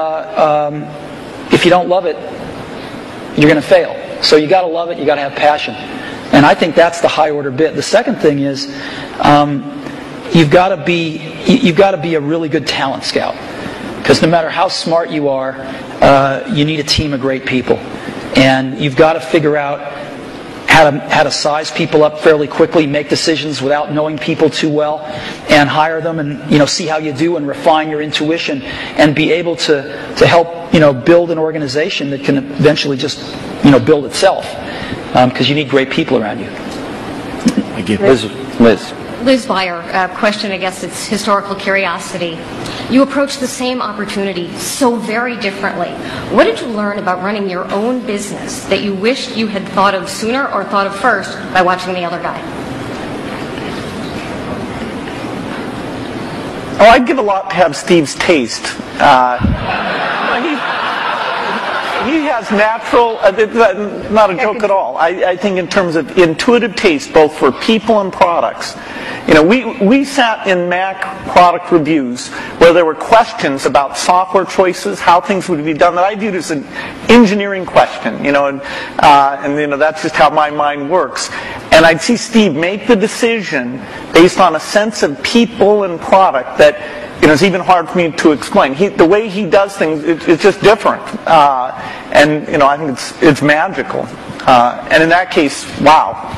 if you don't love it, you're going to fail. So you got to love it. You got to have passion. And I think that's the high order bit. The second thing is you've got to be a really good talent scout, because no matter how smart you are, you need a team of great people, and you've got to figure out how to size people up fairly quickly, make decisions without knowing people too well, and hire them, and see how you do, and refine your intuition, and be able to help build an organization that can eventually just build itself, because you need great people around you. Thank you, Liz. Liz Beyer, question, I guess it's historical curiosity. You approach the same opportunity so very differently. What did you learn about running your own business that you wished you had thought of sooner or thought of first by watching the other guy? Oh, I'd give a lot to have Steve's taste. He has natural, not a joke at all. I think in terms of intuitive taste, both for people and products. We sat in Mac product reviews where there were questions about software choices, how things would be done, that I viewed as an engineering question, and that's just how my mind works. And I'd see Steve make the decision based on a sense of people and product that it's even hard for me to explain. The way he does things, it's just different, and I think it's magical. And in that case, wow.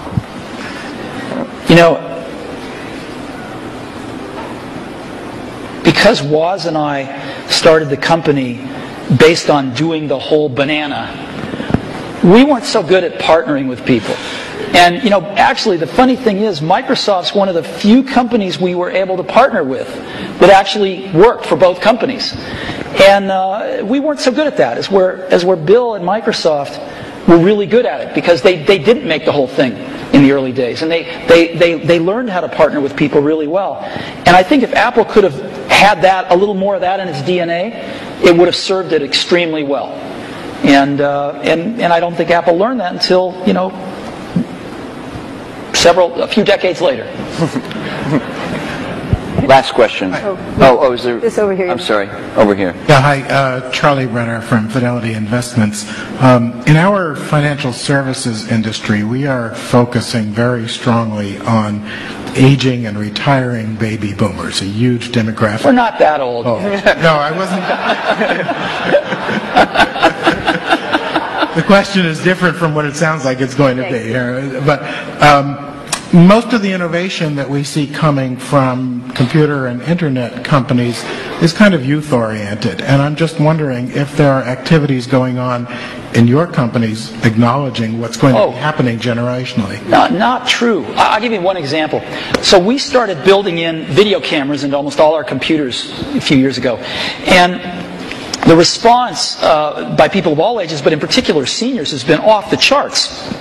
Because Woz and I started the company based on doing the whole banana, we weren't so good at partnering with people. And, actually the funny thing is Microsoft's one of the few companies we were able to partner with that actually worked for both companies. And we weren't so good at that, as where Bill and Microsoft were really good at it, because they didn't make the whole thing in the early days. And they learned how to partner with people really well. And I think if Apple could have had a little more of that in its DNA, it would have served it extremely well. And I don't think Apple learned that until, a few decades later. Last question. Is there? This over here. I'm sorry, over here. Yeah, hi, Charlie Brenner from Fidelity Investments. In our financial services industry, we are focusing very strongly on aging and retiring baby boomers, a huge demographic. We're not that old. Oh. No, I wasn't. The question is different from what it sounds like it's going to be. But most of the innovation that we see coming from computer and internet companies is kind of youth-oriented. And I'm just wondering if there are activities going on in your companies acknowledging what's going to be happening generationally. Not true. I'll give you one example. So we started building in video cameras into almost all our computers a few years ago. And the response by people of all ages, but in particular seniors, has been off the charts.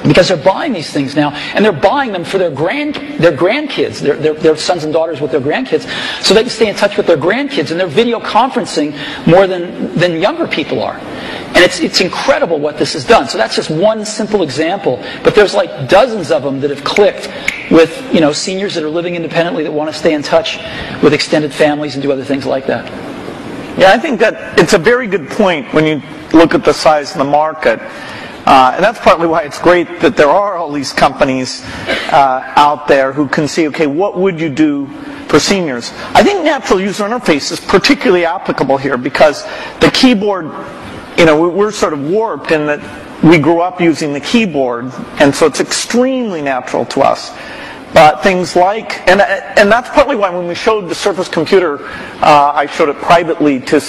Because they're buying these things now, and they're buying them for their grandkids, their sons and daughters with their grandkids, so they can stay in touch with their grandkids, and they're video conferencing more than younger people are. And it's incredible what this has done. So that's just one simple example, but there's like dozens of them that have clicked with seniors that are living independently that want to stay in touch with extended families and do other things like that. Yeah, I think that it's a very good point when you look at the size of the market. And that's partly why it's great that there are all these companies out there who can see, okay, what would you do for seniors? I think natural user interface is particularly applicable here, because the keyboard, we're sort of warped in that we grew up using the keyboard, and so it's extremely natural to us. things like, and that's partly why when we showed the Surface computer, I showed it privately to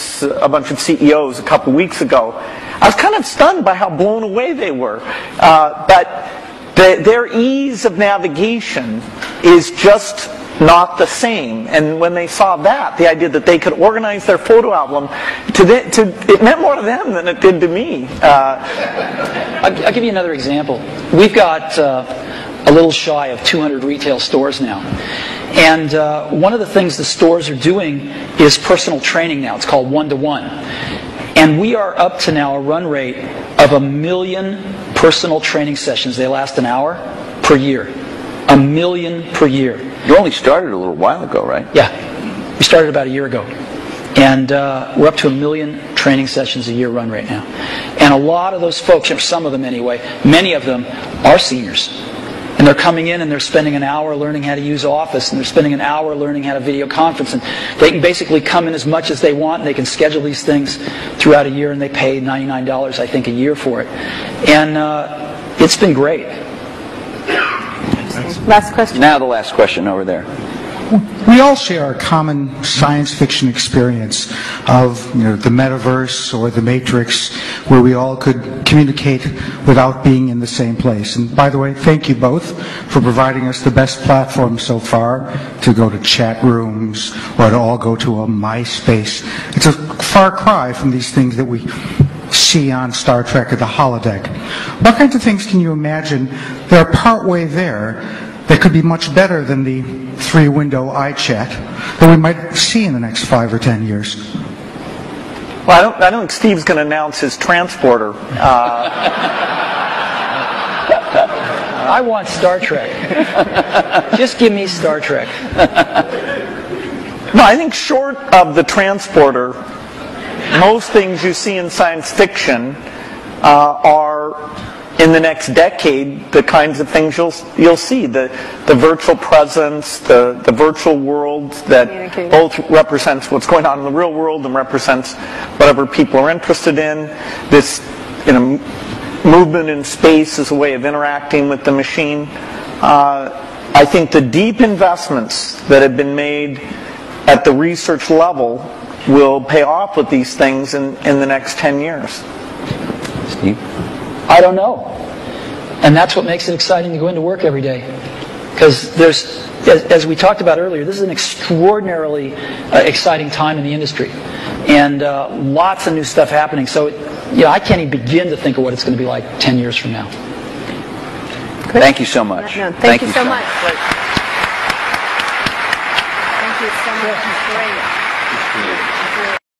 a bunch of CEOs a couple weeks ago. I was kind of stunned by how blown away they were. But their ease of navigation is just not the same. And when they saw that, the idea that they could organize their photo album, it meant more to them than it did to me. I'll give you another example. We've got a little shy of 200 retail stores now. And one of the things the stores are doing is personal training now. It's called one-to-one. And we are up to now a run rate of 1 million personal training sessions. They last an hour per year. 1 million per year. You only started a little while ago, right? Yeah. We started about a year ago. And we're up to 1 million training sessions a year run rate now. And a lot of those folks, or some of them anyway, many of them are seniors. And they're coming in and they're spending an hour learning how to use Office, and they're spending an hour learning how to video conference. And they can basically come in as much as they want, and they can schedule these things throughout a year, and they pay $99, I think, a year for it. And it's been great. Last question. Now the last question over there. We all share a common science fiction experience of the metaverse or the Matrix, where we all could communicate without being in the same place. And by the way, thank you both for providing us the best platform so far to go to chat rooms or to all go to a MySpace. It's a far cry from these things that we see on Star Trek or the holodeck. What kinds of things can you imagine that are partway there that could be much better than the 3-window iChat that we might see in the next 5 or 10 years? Well, I don't think Steve's going to announce his transporter. I want Star Trek. Just give me Star Trek. No, I think short of the transporter, most things you see in science fiction are, in the next decade, the kinds of things you'll see. The virtual presence, the virtual world that both represents what's going on in the real world and represents whatever people are interested in. This movement in space as a way of interacting with the machine. I think the deep investments that have been made at the research level will pay off with these things in the next 10 years. Steve? I don't know. And that's what makes it exciting to go into work every day. Because there's, as we talked about earlier, this is an extraordinarily exciting time in the industry. And lots of new stuff happening. So, I can't even begin to think of what it's going to be like 10 years from now. Good. Thank you so much. No, thank you so much. Thank you so much. Great.